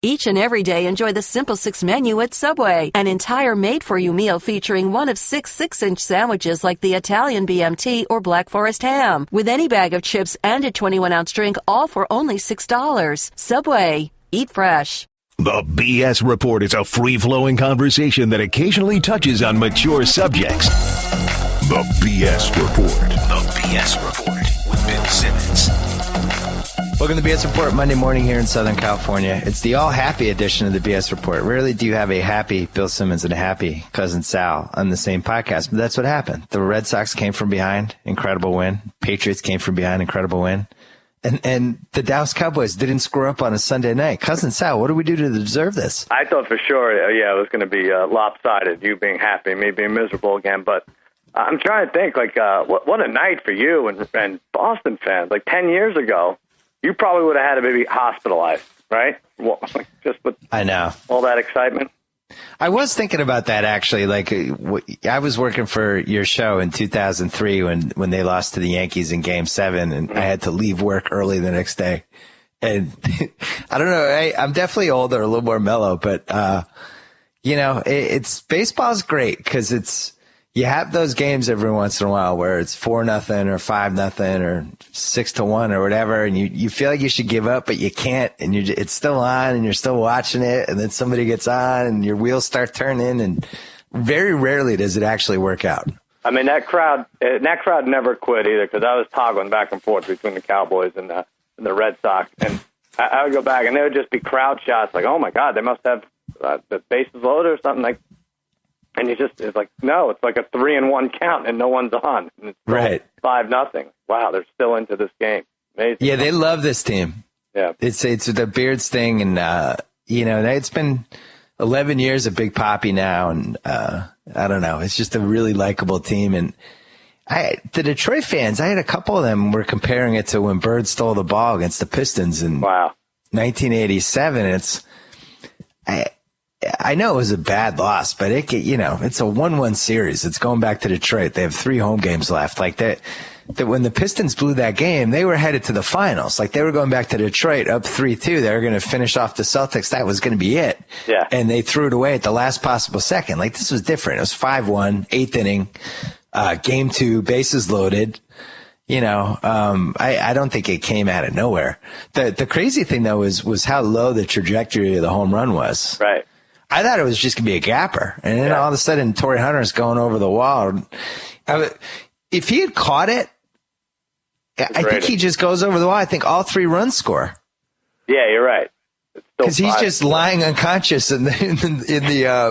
Each and every day, enjoy the Simple Six menu at Subway. An entire made-for-you meal featuring one of 6 6-inch sandwiches like the Italian BMT or Black Forest ham, with any bag of chips and a 21-ounce drink, all for only $6. Subway. Eat fresh. The BS Report is a free-flowing conversation that occasionally touches on mature subjects. The BS Report. The BS Report with Bill Simmons. Welcome to the BS Report, Monday morning here in Southern California. It's the all-happy edition of the BS Report. Rarely do you have a happy Bill Simmons and a happy Cousin Sal on the same podcast, but that's what happened. The Red Sox came from behind, incredible win. Patriots came from behind, incredible win. And the Dallas Cowboys didn't screw up on a Sunday night. Cousin Sal, what do we do to deserve this? I thought for sure, it was going to be lopsided, you being happy, me being miserable again, but I'm trying to think, what a night for you and Boston fans. 10 years ago, you probably would have had to be hospitalized, right? Well, just with I know all that excitement. I was thinking about that, actually. I was working for your show in 2003 when they lost to the Yankees in Game 7, and I had to leave work early the next day. And I don't know, I'm definitely older, a little more mellow, but it's baseball's great because you have those games every once in a while where it's 4-0 or 5-0 or 6-1 or whatever, and you feel like you should give up, but you can't, and it's still on, and you're still watching it, and then somebody gets on, and your wheels start turning, and very rarely does it actually work out. I mean, that crowd never quit either, because I was toggling back and forth between the Cowboys and the Red Sox, and I would go back, and there would just be crowd shots, oh my God, they must have the bases loaded or something like. And it's like, no, it's like a 3-1 count and no one's on. And it's right. 5-0. Wow, they're still into this game. Amazing. Yeah, they love this team. Yeah. It's the Beards thing. And, it's been 11 years of Big Papi now. And, I don't know. It's just a really likable team. And the Detroit fans, I had a couple of them were comparing it to when Bird stole the ball against the Pistons in 1987. I know it was a bad loss, but it's a 1-1 series. It's going back to Detroit. They have 3 home games left. That when the Pistons blew that game, they were headed to the finals. They were going back to Detroit up 3-2. They were going to finish off the Celtics. That was going to be it. Yeah. And they threw it away at the last possible second. This was different. It was 5-1, 8th inning, game 2, bases loaded. I don't think it came out of nowhere. The crazy thing though was how low the trajectory of the home run was. Right. I thought it was just going to be a gapper. And then all of a sudden, Torrey Hunter's going over the wall. If he had caught it, I think he just goes over the wall. I think all 3 runs score. Yeah, you're right. Because he's just lying unconscious in the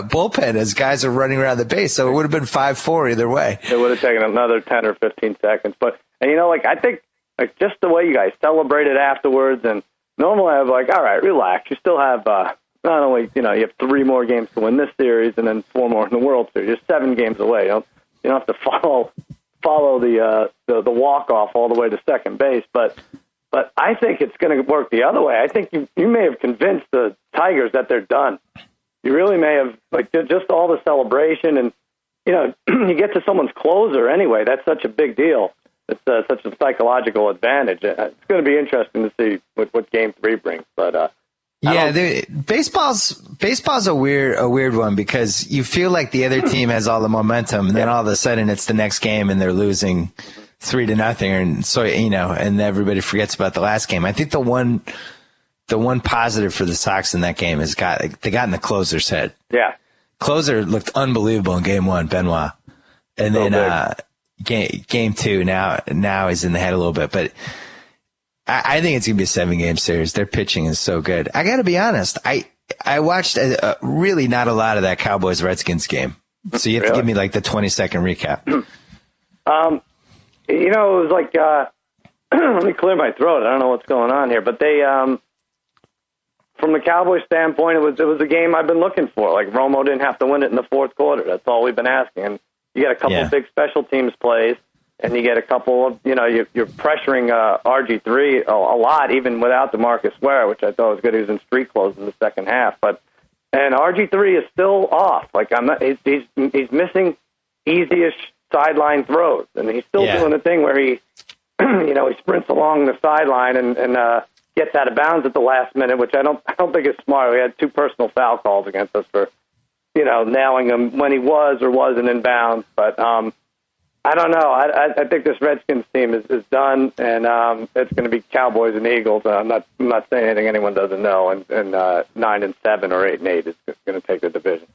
bullpen as guys are running around the base. So it would have been 5-4 either way. It would have taken another 10 or 15 seconds. But, I think just the way you guys celebrated afterwards, and normally I was all right, relax. You still have not only, you have 3 more games to win this series and then 4 more in the World Series. You're 7 games away. You don't have to follow the walk-off all the way to second base. But I think it's going to work the other way. I think you may have convinced the Tigers that they're done. You really may have, just all the celebration. And, you get to someone's closer anyway. That's such a big deal. It's such a psychological advantage. It's going to be interesting to see what Game 3 brings. But baseball's a weird one because you feel like the other team has all the momentum, and then all of a sudden it's the next game and they're losing 3-0, and so and everybody forgets about the last game. I think the one positive for the Sox in that game is they got in the closer's head. Yeah, closer looked unbelievable in Game 1, Benoit, and then game 2 now is in the head a little bit, but. I think it's going to be a 7-game series. Their pitching is so good. I got to be honest. I watched really not a lot of that Cowboys-Redskins game. So you have to give me the 20-second recap. It was let me clear my throat. I don't know what's going on here. But they, from the Cowboys standpoint, it was a game I've been looking for. Romo didn't have to win it in the 4th quarter. That's all we've been asking. And you got a couple of big special teams plays. And you get a couple of, you're pressuring RG3 a lot, even without DeMarcus Ware, which I thought was good. He was in street clothes in the second half. And RG3 is still off. He's missing easy-ish sideline throws. And he's still doing the thing where he, he sprints along the sideline and gets out of bounds at the last minute, which I don't think is smart. We had 2 personal foul calls against us for, nailing him when he was or wasn't in bounds. But I don't know. I think this Redskins team is done, and it's going to be Cowboys and Eagles. I'm not saying anything anyone doesn't know. And 9-7 or 8-8 is going to take the division.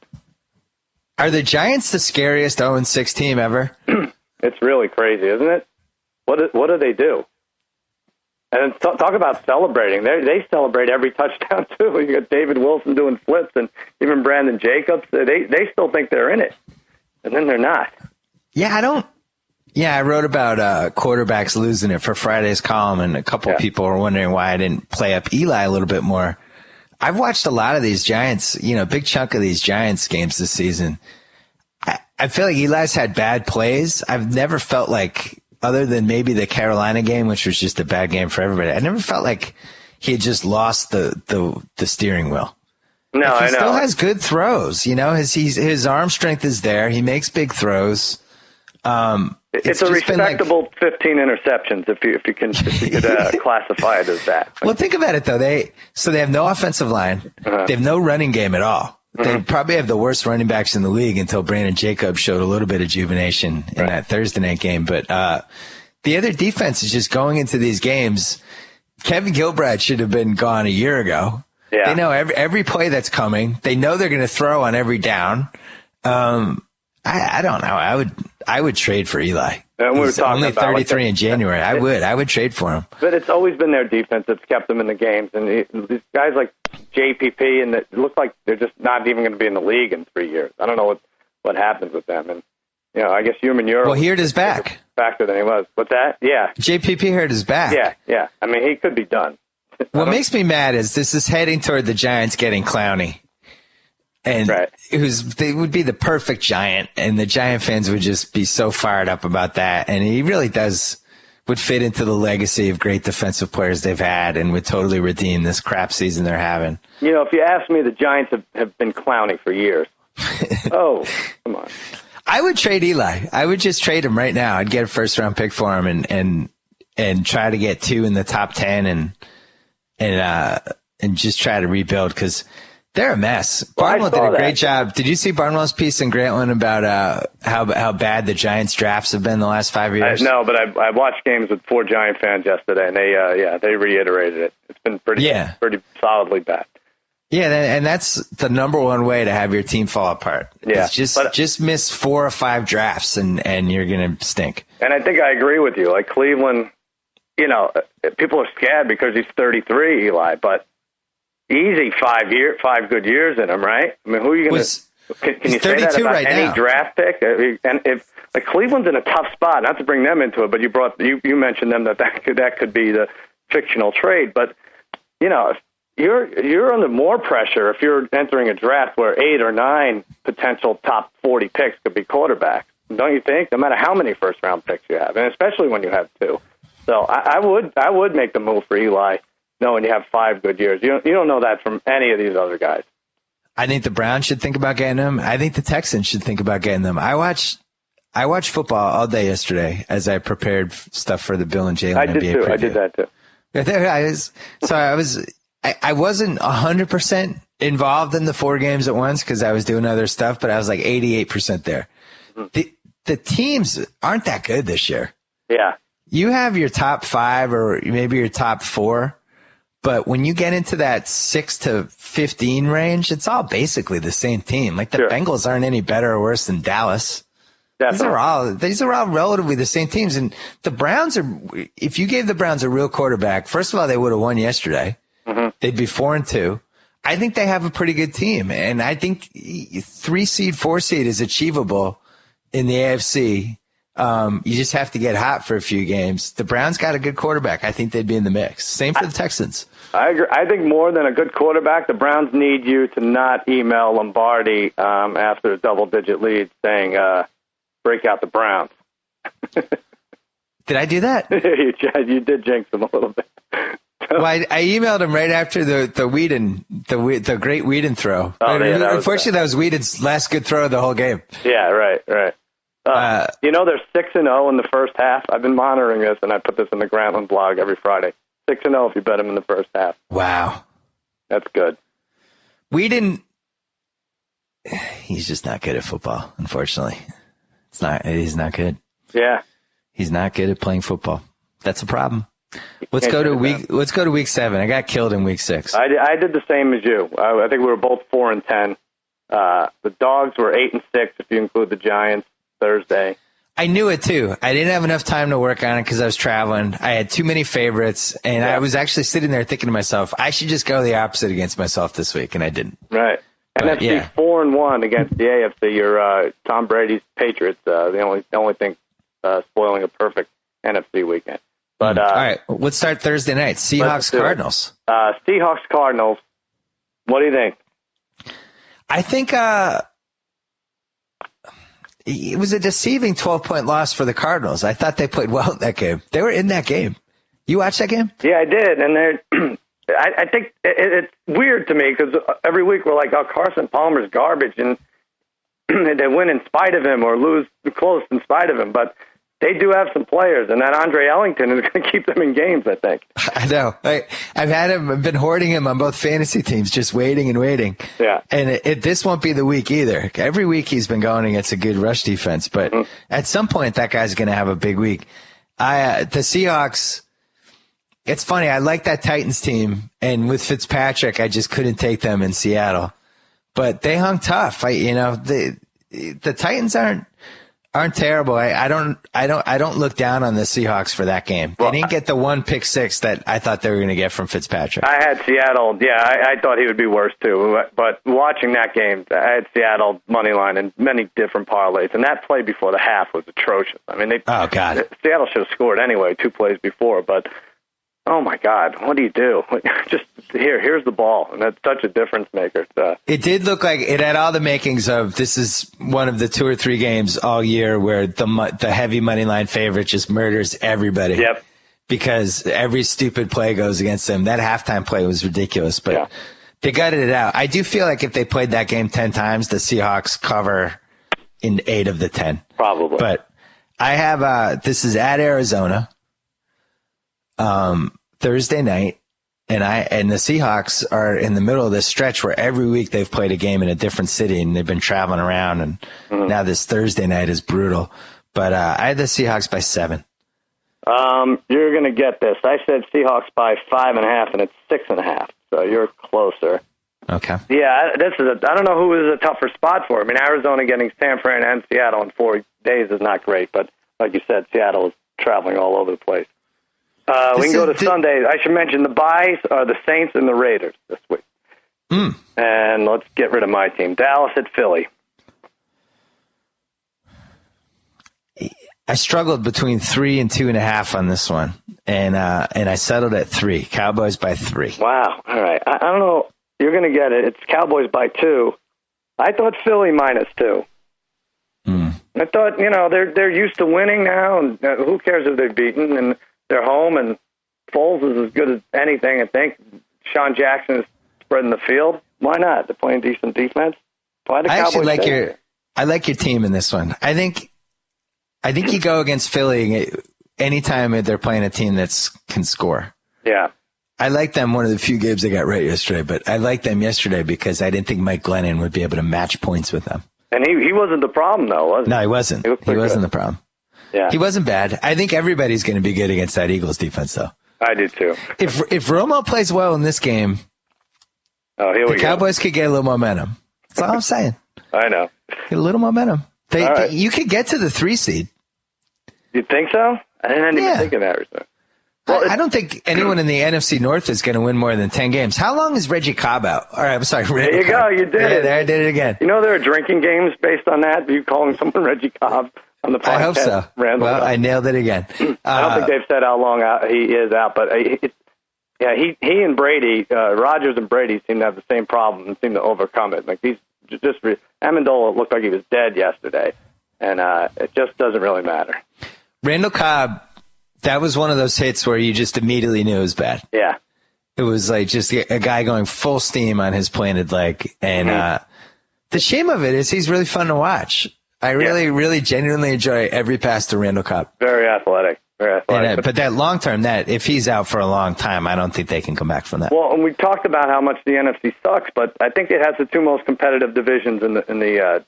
Are the Giants the scariest 0-6 team ever? It's really crazy, isn't it? What do they do? And talk about celebrating. They celebrate every touchdown, too. You got David Wilson doing flips, and even Brandon Jacobs. They still think they're in it, and then they're not. I wrote about quarterbacks losing it for Friday's column, and a couple people were wondering why I didn't play up Eli a little bit more. I've watched a lot of these Giants, big chunk of these Giants games this season. I feel like Eli's had bad plays. I've never felt like, other than maybe the Carolina game, which was just a bad game for everybody, I never felt like he had just lost the steering wheel. No, I know. He still has good throws. His arm strength is there. He makes big throws. It's a respectable 15 interceptions if you could classify it as that. Well, think about it though. They have no offensive line. They have no running game at all. They probably have the worst running backs in the league until Brandon Jacobs showed a little bit of juvenation in that Thursday night game. But the other defense is just going into these games. Kevin Gilbride should have been gone a year ago. Yeah. They know every play that's coming. They know they're going to throw on every down. I don't know. I would trade for Eli. And He's only 33 in January. I would trade for him. But it's always been their defense that's kept them in the games. And these guys like JPP, and it looks like they're just not even going to be in the league in 3 years. I don't know what happens with them. And I guess Euro. Well, he hurt his back. Faster than he was. What's that? Yeah. JPP hurt his back. Yeah. I mean, he could be done. What makes me mad is this is heading toward the Giants getting Clowney. And they would be the perfect Giant, and the Giant fans would just be so fired up about that. And he really would fit into the legacy of great defensive players they've had, and would totally redeem this crap season they're having. If you ask me, the Giants have been Clowney for years. Oh, come on. I would trade Eli. I would just trade him right now. I'd get a first-round pick for him, and try to get 2 in the top 10, and just try to rebuild, because they're a mess. Barnwell did a great job. Did you see Barnwell's piece in Grantland about how bad the Giants drafts have been the last 5 years? No, but I watched games with 4 Giant fans yesterday, and they reiterated it. It's been pretty solidly bad. Yeah, and that's the number one way to have your team fall apart. Yeah, just miss 4 or 5 drafts, and you're gonna stink. And I think I agree with you. Like Cleveland, people are scared because he's 33, Eli, but easy 5 good years in him, right? I mean, who are you going to? Can you say that about any draft pick? And if Cleveland's in a tough spot, not to bring them into it, but you mentioned them that could be the fictional trade. But you're under more pressure if you're entering a draft where 8 or 9 potential top 40 picks could be quarterbacks. Don't you think? No matter how many first round picks you have, and especially when you have 2. So I would make the move for Eli, knowing you have 5 good years. You don't know that from any of these other guys. I think the Browns should think about getting them. I think the Texans should think about getting them. I watched football all day yesterday as I prepared stuff for the Bill and Jalen NBA preview. I did that too. I wasn't 100% involved in the 4 games at once because I was doing other stuff, but I was like 88% there. Mm-hmm. The teams aren't that good this year. Yeah. You have your top 5 or maybe your top 4, but when you get into that 6 to 15 range, it's all basically the same team. Like the Bengals aren't any better or worse than Dallas. Definitely. These are all relatively the same teams. And the Browns if you gave the Browns a real quarterback, first of all, they would have won yesterday. Mm-hmm. They'd be 4-2. I think they have a pretty good team. And I think 3 seed, 4 seed is achievable in the AFC. You just have to get hot for a few games. The Browns got a good quarterback. I think they'd be in the mix. Same for the Texans. I agree. I think more than a good quarterback, the Browns need you to not email Lombardi after a double-digit lead saying, break out the Browns. Did I do that? You did jinx them a little bit. Well, I emailed him right after the great Whedon throw. Unfortunately, that was Whedon's last good throw of the whole game. Yeah, right. They're 6-0 in the first half. I've been monitoring this, and I put this in the Grantland blog every Friday. 6-0 if you bet him in the first half. Wow. That's good. He's just not good at football, unfortunately. He's not good. Yeah. He's not good at playing football. That's a problem. Let's go to week 7. I got killed in week 6. I did the same as you. I think we were both 4-10. The Dogs were 8-6 if you include the Giants Thursday. I knew it too. I didn't have enough time to work on it because I was traveling. I had too many favorites, and I was actually sitting there thinking to myself, I should just go the opposite against myself this week, and I didn't. Right. NFC 4-1 against the AFC. Your Tom Brady's Patriots. The only thing spoiling a perfect NFC weekend. But all right, let's start Thursday night. Seahawks Cardinals. Seahawks Cardinals. What do you think? I think it was a deceiving 12-point loss for the Cardinals. I thought they played well in that game. They were in that game. You watched that game? Yeah, I did. And I think it's weird to me because every week we're like, oh, Carson Palmer's garbage, and they win in spite of him or lose close in spite of him. But they do have some players, and that Andre Ellington is going to keep them in games, I think. I know. I've been hoarding him on both fantasy teams, just waiting and waiting. Yeah. And this won't be the week either. Every week he's been going against a good rush defense, but at some point that guy's going to have a big week. The Seahawks, it's funny. I like that Titans team, and with Fitzpatrick, I just couldn't take them in Seattle. But they hung tough. The Titans aren't terrible. I don't look down on the Seahawks for that game. They didn't get the one pick six that I thought they were going to get from Fitzpatrick. I had Seattle. Yeah, I thought he would be worse too. But watching that game, I had Seattle money line in many different parlays, and that play before the half was atrocious. I mean, Seattle should have scored anyway 2 plays before, but. Oh, my God, what do you do? Just here's the ball, and that's such a difference maker. It did look like it had all the makings of this is one of the 2 or 3 games all year where the heavy money line favorite just murders everybody. Yep. Because every stupid play goes against them. That halftime play was ridiculous, but they gutted it out. I do feel like if they played that game 10 times, the Seahawks cover in 8 of the 10. Probably. But I have this is at Arizona. Thursday night, and the Seahawks are in the middle of this stretch where every week they've played a game in a different city and they've been traveling around, and now this Thursday night is brutal. But I had the Seahawks by 7. You're going to get this. I said Seahawks by 5.5, and it's 6.5, so you're closer. Okay. Yeah, I don't know who is a tougher spot for. I mean, Arizona getting San Fran and Seattle in 4 days is not great, but like you said, Seattle is traveling all over the place. We can go to Sunday. I should mention the buys are the Saints and the Raiders this week. And let's get rid of my team. Dallas at Philly. I struggled between 3 and 2.5 on this one, and I settled at 3. Cowboys by 3. Wow. All right. I don't know. You're going to get it. It's Cowboys by 2. I thought Philly -2. I thought, they're used to winning now, and who cares if they've beaten, and they're home, and Foles is as good as anything, I think. Sean Jackson is spreading the field. Why not? They're playing decent defense. I like your team in this one. I think you go against Philly anytime they're playing a team that can score. Yeah. I like them one of the few games they got right yesterday, but I liked them yesterday because I didn't think Mike Glennon would be able to match points with them. And he wasn't the problem, though, was he? No, he wasn't. He wasn't the problem. Yeah. He wasn't bad. I think everybody's going to be good against that Eagles defense, though. I do, too. If Romo plays well in this game, the Cowboys could get a little momentum. That's all I'm saying. I know. Get a little momentum. You could get to the 3 seed. You think so? I didn't even think of that. Well, I don't think anyone in the NFC North is going to win more than 10 games. How long is Reggie Cobb out? All right, I'm sorry. There you go. You did it. There, I did it again. There are drinking games based on that? You calling someone Reggie Cobb on the podcast? I hope so. Well, I nailed it again. I don't think they've said how long he is out, but he and Brady, Rodgers and Brady seem to have the same problem and seem to overcome it. Like Amendola looked like he was dead yesterday, and it just doesn't really matter. Randall Cobb, that was one of those hits where you just immediately knew it was bad. Yeah. It was like just a guy going full steam on his planted leg. And the shame of it is he's really fun to watch. I really genuinely enjoy every pass to Randall Cobb. Very athletic. Very athletic. But that long term, that if he's out for a long time, I don't think they can come back from that. Well, and we talked about how much the NFC sucks, but I think it has the two most competitive divisions in the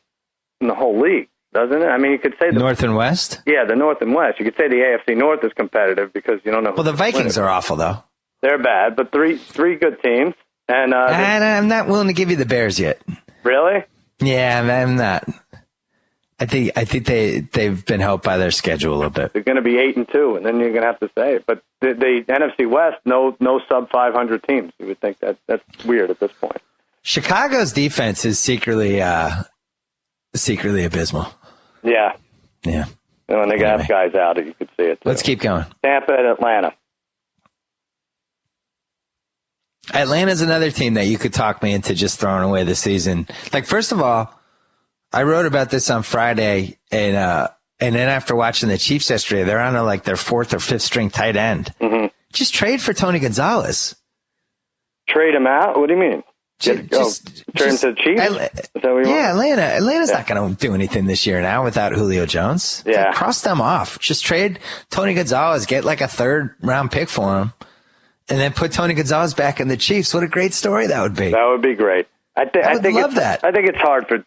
whole league, doesn't it? I mean, you could say the North and West. Yeah, the North and West. You could say the AFC North is competitive because you don't know. Well, the Vikings are awful though. They're bad, but three good teams. And I'm not willing to give you the Bears yet. Really? Yeah, I'm not. I think they've been helped by their schedule a little bit. They're going to be 8-2, and then you're going to have to say it. But the NFC West, no sub 500 teams. You would think that's weird at this point. Chicago's defense is secretly abysmal. Yeah. Yeah. And when they got guys out, you could see it too. Let's keep going. Tampa and Atlanta. Atlanta's another team that you could talk me into just throwing away the season. Like, first of all, I wrote about this on Friday, and then after watching the Chiefs yesterday, they're on their fourth or fifth string tight end. Mm-hmm. Just trade for Tony Gonzalez. Trade him out? What do you mean? Trade him to the Chiefs? Is that what you want? Atlanta's not going to do anything this year now without Julio Jones. Yeah. Cross them off. Just trade Tony Gonzalez, get like a third-round pick for him, and then put Tony Gonzalez back in the Chiefs. What a great story that would be. That would be great. I love that. I think it's hard for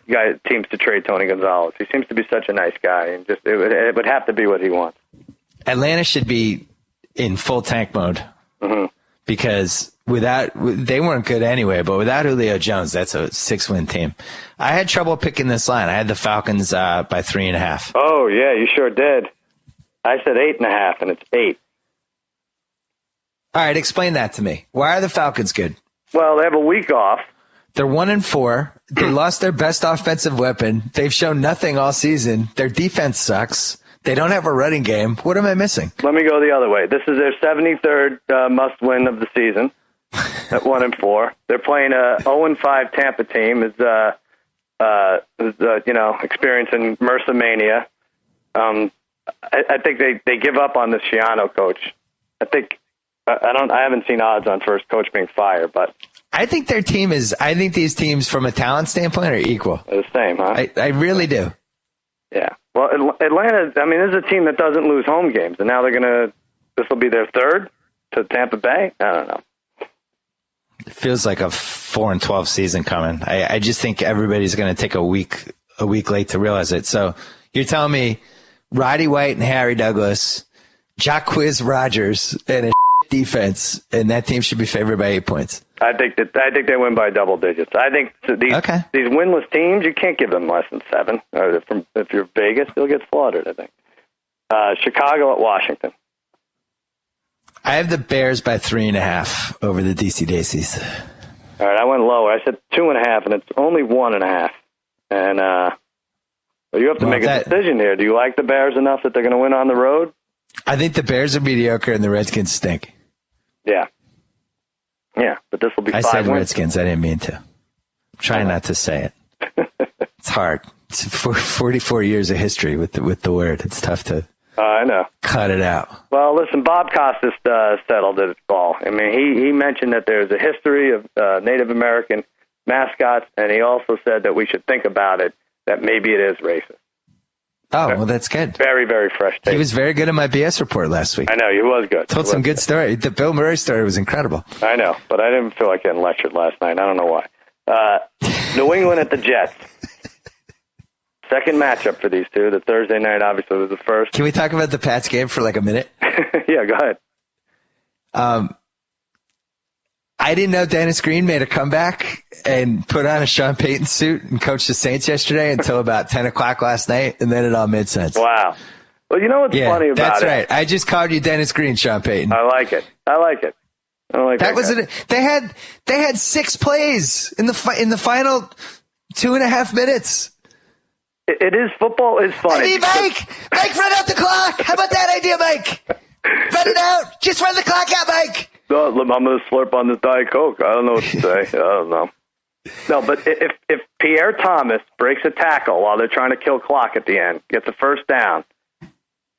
teams to trade Tony Gonzalez. He seems to be such a nice guy, and it would have to be what he wants. Atlanta should be in full tank mode because they weren't good anyway. But without Julio Jones, that's a 6-win team. I had trouble picking this line. I had the Falcons by 3.5. Oh yeah, you sure did. I said 8.5, and it's 8. All right, explain that to me. Why are the Falcons good? Well, they have a week off. They're 1-4. They lost their best offensive weapon. They've shown nothing all season. Their defense sucks. They don't have a running game. What am I missing? Let me go the other way. This is their 73rd must-win of the season at 1-4. They're playing a 0-5 Tampa team. Is experiencing MRSA mania. I think they give up on the Schiano coach. I haven't seen odds on first coach being fired, but I think these teams from a talent standpoint are equal. They're the same, huh? I really do. Yeah. Well, Atlanta, I mean, this is a team that doesn't lose home games, and now this will be their third to Tampa Bay? I don't know. It feels like a 4-12 season coming. I just think everybody's going to take a week late to realize it. So you're telling me Roddy White and Harry Douglas, Jacquizz Rodgers, and a defense, and that team should be favored by 8 points. I think they win by double digits. I think these winless teams, you can't give them less than 7. If you're Vegas, you'll get slaughtered, I think. Chicago at Washington. I have the Bears by 3.5 over the DC Daisies. All right, I went lower. I said 2.5, and it's only 1.5. And you have to make a decision here. Do you like the Bears enough that they're going to win on the road? I think the Bears are mediocre and the Redskins stink. Yeah. Yeah, but this will be 5 I said wins. Redskins. I didn't mean to. I'm trying not to say it. It's hard. It's 44 years of history with the word. It's tough to I know. Cut it out. Well, listen, Bob Costas settled it all. I mean, he mentioned that there's a history of Native American mascots, and he also said that we should think about it, that maybe it is racist. Oh, well, that's good. Very, very fresh take. He was very good in my BS report last week. I know, he was good. Told some good story. The Bill Murray story was incredible. I know, but I didn't feel like getting lectured last night. I don't know why. New England at the Jets. Second matchup for these two. The Thursday night, obviously, was the first. Can we talk about the Pats game for like a minute? Yeah, go ahead. I didn't know Dennis Green made a comeback and put on a Sean Payton suit and coached the Saints yesterday until about 10 o'clock last night, and then it all made sense. Wow. Well, you know what's funny about that's it? That's right. I just called you Dennis Green, Sean Payton. I like it. I like that was it. They had 6 plays in the final 2.5 minutes. It is football is funny. Hey, Mike, run out the clock. How about that idea, Mike? Run it out. Just run the clock out, Mike. No, I'm going to slurp on this Diet Coke. I don't know what to say. I don't know. No, but if Pierre Thomas breaks a tackle while they're trying to kill clock at the end, gets a first down,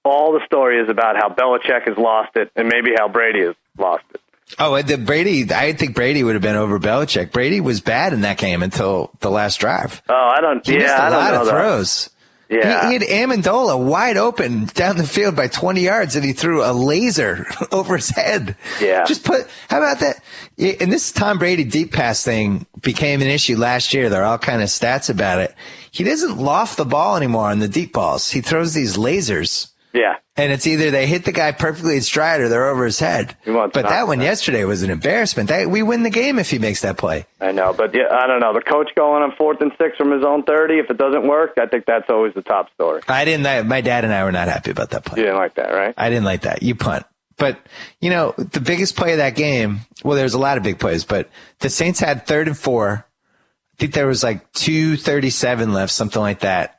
all the story is about how Belichick has lost it and maybe how Brady has lost it. Oh, I think Brady would have been over Belichick. Brady was bad in that game until the last drive. Oh, I don't. He missed a lot of throws. Yeah. He had Amendola wide open down the field by 20 yards, and he threw a laser over his head. Yeah. How about that? And this Tom Brady deep pass thing became an issue last year. There are all kind of stats about it. He doesn't loft the ball anymore on the deep balls. He throws these lasers. Yeah. And it's either they hit the guy perfectly in stride or they're over his head. But that one yesterday was an embarrassment. We win the game if he makes that play. I know, but I don't know. The coach going on 4th and 6 from his own 30, if it doesn't work, I think that's always the top story. My dad and I were not happy about that play. You didn't like that, right? I didn't like that. You punt. But, the biggest play of that game, well, there's a lot of big plays, but the Saints had 3rd and 4. I think there was like 2:37 left, something like that.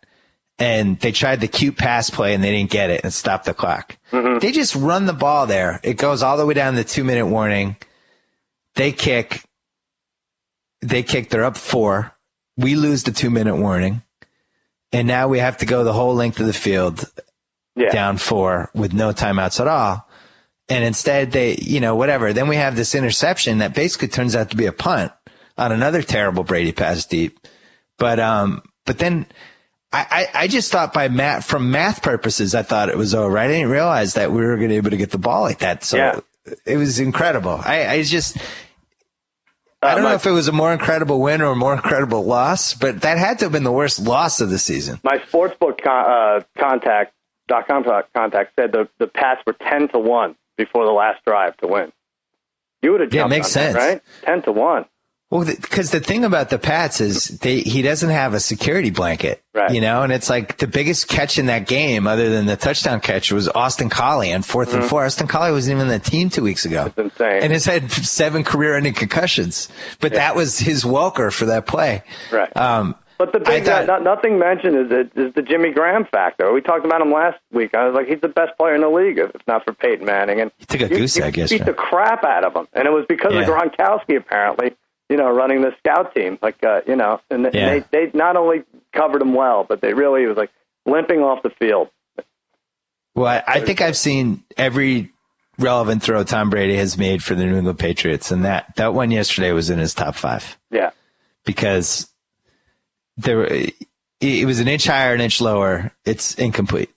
And they tried the cute pass play, and they didn't get it and stopped the clock. Mm-hmm. They just run the ball there. It goes all the way down to the 2-minute warning. They kick. They're up 4. We lose the 2-minute warning. And now we have to go the whole length of the field down 4 with no timeouts at all. And instead they, whatever. Then we have this interception that basically turns out to be a punt on another terrible Brady pass deep. But then I just thought from math purposes, I thought it was over. I didn't realize that we were going to be able to get the ball like that. So it was incredible. I don't know if it was a more incredible win or a more incredible loss, but that had to have been the worst loss of the season. My sportsbook contact said the Pats were 10-1 before the last drive to win. You would have jumped makes on sense. That, right? 10-1. Well, because the thing about the Pats is he doesn't have a security blanket, right. And it's like the biggest catch in that game, other than the touchdown catch, was Austin Collie on 4th and 4. Austin Collie wasn't even on the team 2 weeks ago. That's insane. And has had 7 career-ending concussions. But that was his welker for that play. Right. But the big nothing mentioned is the Jimmy Graham factor. We talked about him last week. I was like, he's the best player in the league, if not for Peyton Manning. And he took a goose egg yesterday. Beat the crap out of him. And it was because of Gronkowski, apparently. Running the scout team, and they not only covered him well, but they really was like limping off the field. Well, I think I've seen every relevant throw Tom Brady has made for the New England Patriots, and that one yesterday was in his top 5. Yeah, because it was an inch higher, an inch lower. It's incomplete,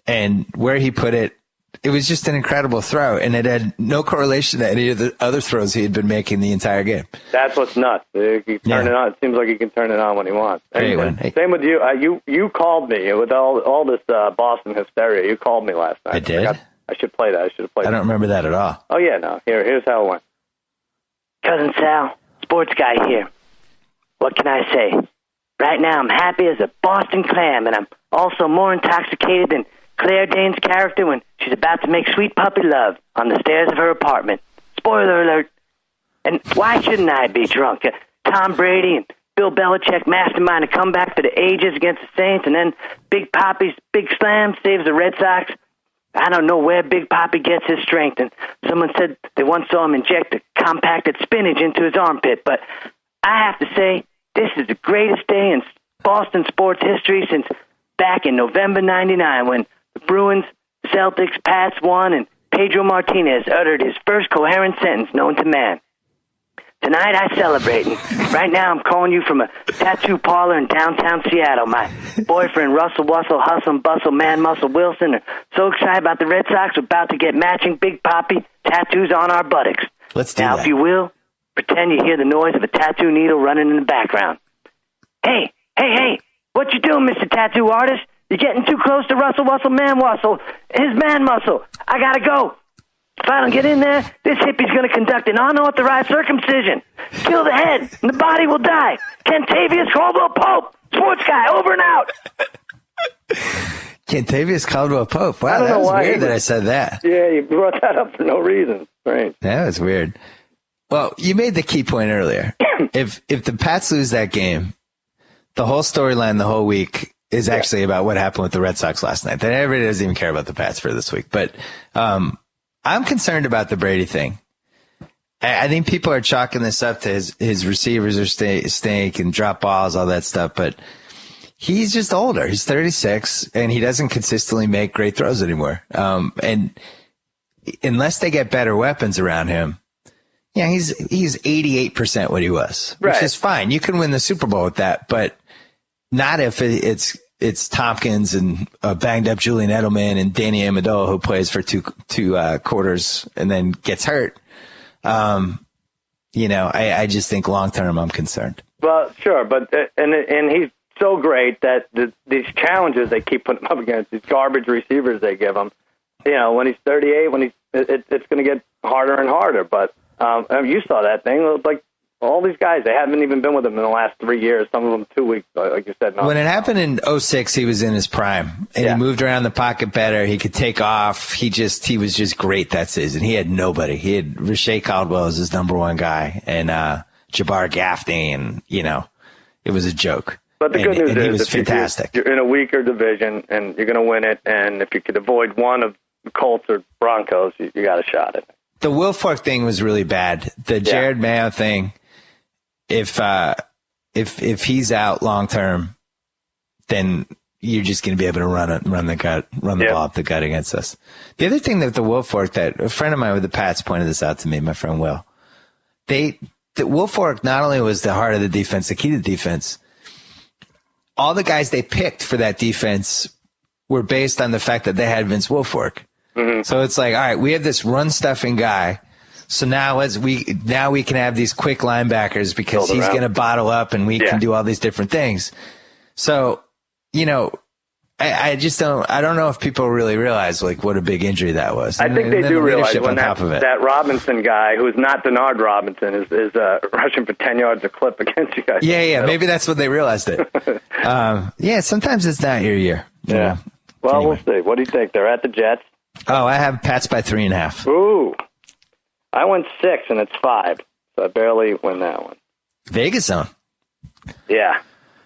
and where he put it. It was just an incredible throw, and it had no correlation to any of the other throws he had been making the entire game. That's what's nuts. He can turn it on. It seems like he can turn it on when he wants. Same with you. You called me with all this Boston hysteria. You called me last night. I did? I should play that. I should have played I don't remember that at all. Oh, yeah, no. Here's how it went. Cousin Sal, sports guy here. What can I say? Right now I'm happy as a Boston clam, and I'm also more intoxicated than Claire Danes' character when she's about to make sweet puppy love on the stairs of her apartment. Spoiler alert. And why shouldn't I be drunk? Tom Brady and Bill Belichick mastermind a comeback for the ages against the Saints, and then Big Papi's big slam saves the Red Sox. I don't know where Big Papi gets his strength, and someone said they once saw him inject a compacted spinach into his armpit, but I have to say this is the greatest day in Boston sports history since back in November 99 when the Bruins, Celtics, Pats won, and Pedro Martinez uttered his first coherent sentence known to man. Tonight I celebrate, and right now I'm calling you from a tattoo parlor in downtown Seattle. My boyfriend Russell Hustle and Bustle Man Muscle Wilson are so excited about the Red Sox we're about to get matching Big Papi tattoos on our buttocks. Let's do now, that. If you will, pretend you hear the noise of a tattoo needle running in the background. Hey, what you doing, Mr. Tattoo Artist? You're getting too close to Russell Man Muscle, his man muscle. I gotta go. If I don't get in there, this hippie's gonna conduct an unauthorized circumcision. Kill the head, and the body will die. Kentavious Caldwell Pope, sports guy, over and out. Kentavious Caldwell Pope. Wow, that was weird that I said that. Yeah, you brought that up for no reason. Right. That was weird. Well, you made the key point earlier. If the Pats lose that game, the whole storyline the whole week is actually about what happened with the Red Sox last night. Then everybody doesn't even care about the Pats for this week. But I'm concerned about the Brady thing. I think people are chalking this up to his receivers are stink and drop balls, all that stuff. But he's just older. He's 36, and he doesn't consistently make great throws anymore. And unless they get better weapons around him, he's 88% what he was, which is fine. You can win the Super Bowl with that, but not if it's it's Tompkins and banged up Julian Edelman and Danny Amendola who plays for two quarters and then gets hurt. I just think long term I'm concerned. Well, sure, but and he's so great that these challenges they keep putting him up against, these garbage receivers they give him, when he's 38, it's going to get harder and harder. But you saw that thing. It was like all these guys, they haven't even been with him in the last 3 years. Some of them 2 weeks, like you said. When it happened in 2006, he was in his prime, and he moved around the pocket better. He could take off. He was just great that season. He had nobody. He had Rashae Caldwell as his number one guy, and Jabbar Gaffney, and it was a joke. But the good news is, he was fantastic. You're in a weaker division, and you're going to win it. And if you could avoid one of the Colts or Broncos, you got a shot at it. The Wilfork thing was really bad. The Jared Mayo thing. If he's out long term, then you're just going to be able to run the ball up the gut against us. The other thing that the Wilfork, that a friend of mine with the Pats pointed this out to me, my friend Will. The Wilfork not only was the heart of the defense, the key to the defense. All the guys they picked for that defense were based on the fact that they had Vince Wilfork. Mm-hmm. So it's like, all right, we have this run stuffing guy. So now we can have these quick linebackers because he's going to bottle up and we can do all these different things. So, I don't know if people really realize like what a big injury that was. I think they do realize when that Robinson guy, who's not Denard Robinson, is rushing for 10 yards a clip against you guys. Yeah. Maybe that's what they realized it. Sometimes it's not your year. Yeah. Well, anyway. We'll see. What do you think? They're at the Jets. Oh, I have Pats by 3.5. Ooh. I went 6 and it's 5, so I barely win that one. Vegas zone. Yeah.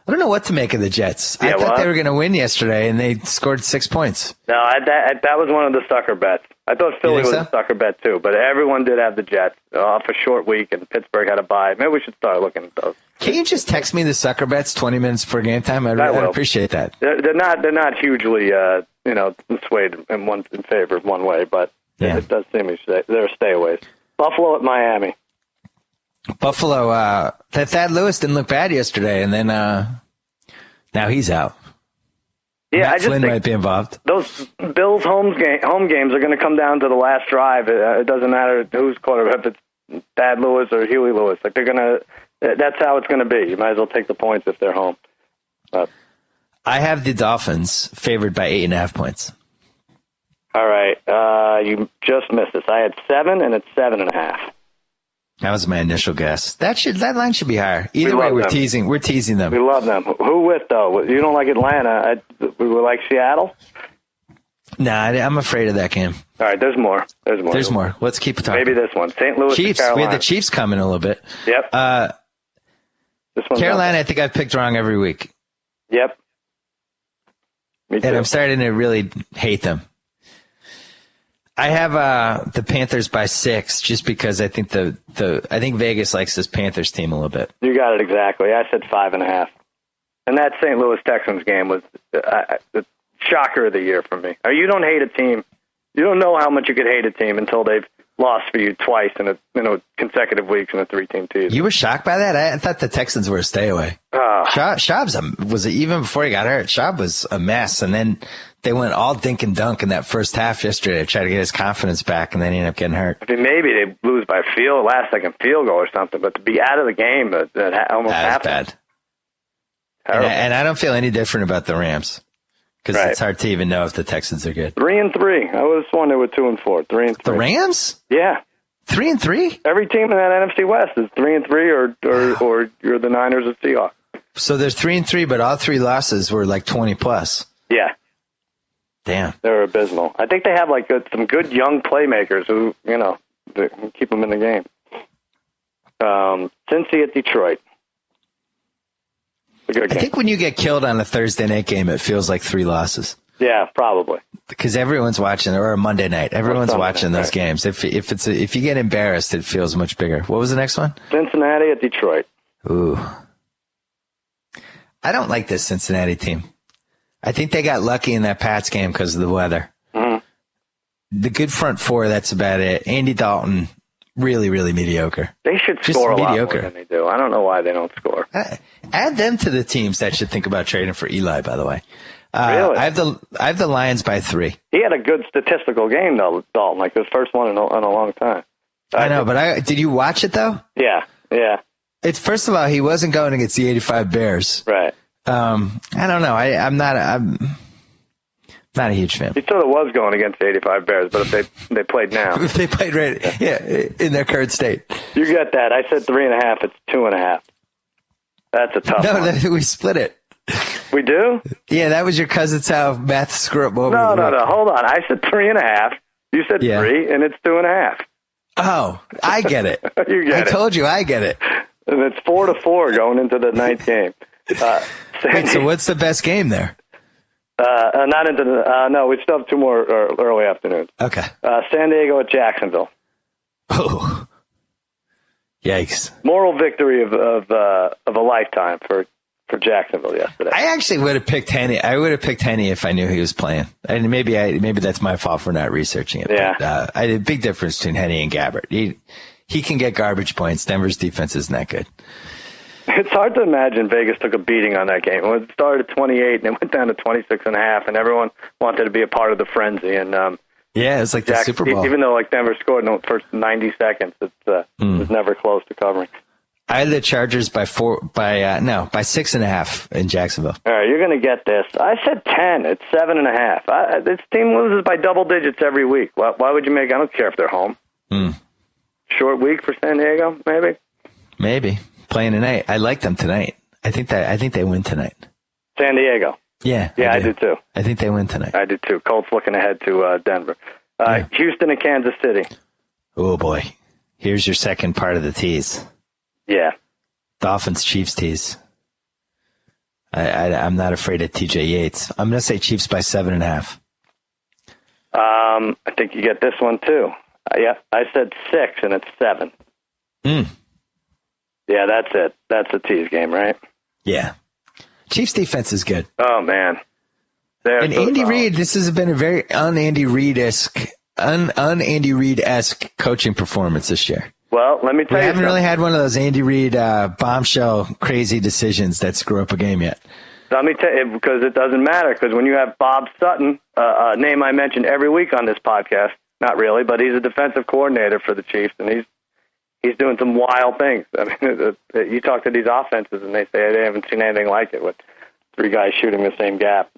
I don't know what to make of the Jets. I thought they were going to win yesterday, and they scored 6 points. No, that was one of the sucker bets. I thought Philly was a sucker bet too, but everyone did have the Jets off a short week, and Pittsburgh had a bye. Maybe we should start looking at those. Can you just text me the sucker bets 20 minutes before game time? I'd appreciate that. They're not hugely swayed in favor of one way, but it does seem they're stayaways. Buffalo at Miami. Buffalo, that Thad Lewis didn't look bad yesterday, and then now he's out. Yeah, Matt Flynn might be involved. Those Bills home games are going to come down to the last drive. It doesn't matter who's quarterback, if it's Thad Lewis or Huey Lewis. Like that's how it's going to be. You might as well take the points if they're home. I have the Dolphins favored by 8.5 points. All right, you just missed this. I had 7, and it's 7.5. That was my initial guess. That line should be higher. Either way, we're teasing them. We love them. Who with though? You don't like Atlanta? We were like Seattle. Nah, I'm afraid of that game. All right, there's more. There's more. Let's keep talking. Maybe this one. St. Louis. Chiefs. We had the Chiefs coming a little bit. Yep. Carolina, I think I've picked wrong every week. Yep. Me too. And I'm starting to really hate them. I have the Panthers by 6 just because I think I think Vegas likes this Panthers team a little bit. You got it exactly. I said 5.5. And that St. Louis Texans game was the shocker of the year for me. You don't hate a team. You don't know how much you could hate a team until they've lost for you twice in consecutive weeks in a 3-team season. You were shocked by that? I thought the Texans were a stay away. Schaub was even before he got hurt. Schaub was a mess, and then they went all dink and dunk in that first half yesterday to try to get his confidence back, and then he ended up getting hurt. I mean, maybe they lose by last-second field goal or something, but to be out of the game that almost happened. That was bad. And I don't feel any different about the Rams because it's hard to even know if the Texans are good. 3-3. I was sworn they were 2-4. 3-3. The Rams? Yeah. 3-3? Every team in that NFC West is 3-3, or you're the Niners or Seahawks. So there's 3-3, but all 3 losses were like 20+. Yeah. Damn. They're abysmal. I think they have some good young playmakers who, that keep them in the game. Cincy at Detroit. I think when you get killed on a Thursday night game, it feels like 3 losses. Yeah, probably. Because everyone's watching, or a Monday night, everyone's watching those games. If you get embarrassed, it feels much bigger. What was the next one? Cincinnati at Detroit. Ooh. I don't like this Cincinnati team. I think they got lucky in that Pats game because of the weather. Mm-hmm. The good front four, that's about it. Andy Dalton, really, really mediocre. They should Just score a mediocre. lot more than they do. I don't know why they don't score. Add them to the teams that should think about trading for Eli, by the way. Really? I have the Lions by 3. He had a good statistical game, though, Dalton, like his first one in a long time. I know, but did you watch it, though? Yeah. It's first of all, he wasn't going against the 85 Bears. Right. I don't know. I'm not a huge fan. He sort of was going against the 85 Bears, but if they played now. If they played in their current state. You get that. I said 3.5. It's 2.5. That's a tough one. No, we split it. We do? Yeah, that was your Cousin Sal math screw up over. No. Hold on. I said 3.5. You said 3, and it's 2.5. Oh, I get it. You get it. I told you I get it. And it's 4-4 going into the ninth game. Wait, so what's the best game there? Not into the. No, we still have 2 more early afternoons. Okay. San Diego at Jacksonville. Oh, yikes! Moral victory of a lifetime for Jacksonville yesterday. I actually would have picked Henne. I would have picked Henne if I knew he was playing. And maybe that's my fault for not researching it. Yeah. But, I had a big difference between Henne and Gabbert. He can get garbage points. Denver's defense isn't that good. It's hard to imagine Vegas took a beating on that game. It started at 28 and it went down to 26.5, and everyone wanted to be a part of the frenzy. And yeah, it's like the Super Bowl. Even though Denver scored in the first 90 seconds, it was never close to covering. I had the Chargers by 6.5 in Jacksonville. All right, you're going to get this. I said 10. It's 7.5. This team loses by double digits every week. Why would you make? I don't care if they're home. Short week for San Diego, maybe. Maybe playing tonight. I like them tonight. I think they win tonight. San Diego. Yeah, I do too. I think they win tonight. I do too. Colts looking ahead to Denver. Houston and Kansas City. Oh boy, here's your second part of the tease. Yeah. Dolphins Chiefs tease. I'm not afraid of TJ Yates. I'm going to say Chiefs by 7.5. I think you get this one too. Yeah, I said 6 and it's 7. Yeah, that's it. That's a tease game, right? Yeah. Chiefs defense is good. Oh man. And Andy Reid, this has been a very un-Andy Reid-esque coaching performance this year. Well, let me tell you, we haven't really had one of those Andy Reid bombshell crazy decisions that screw up a game yet. Let me tell you, because it doesn't matter. Because when you have Bob Sutton, a name I mention every week on this podcast, not really, but he's a defensive coordinator for the Chiefs, and he's doing some wild things. I mean, you talk to these offenses, and they say they haven't seen anything like it with 3 guys shooting the same gap.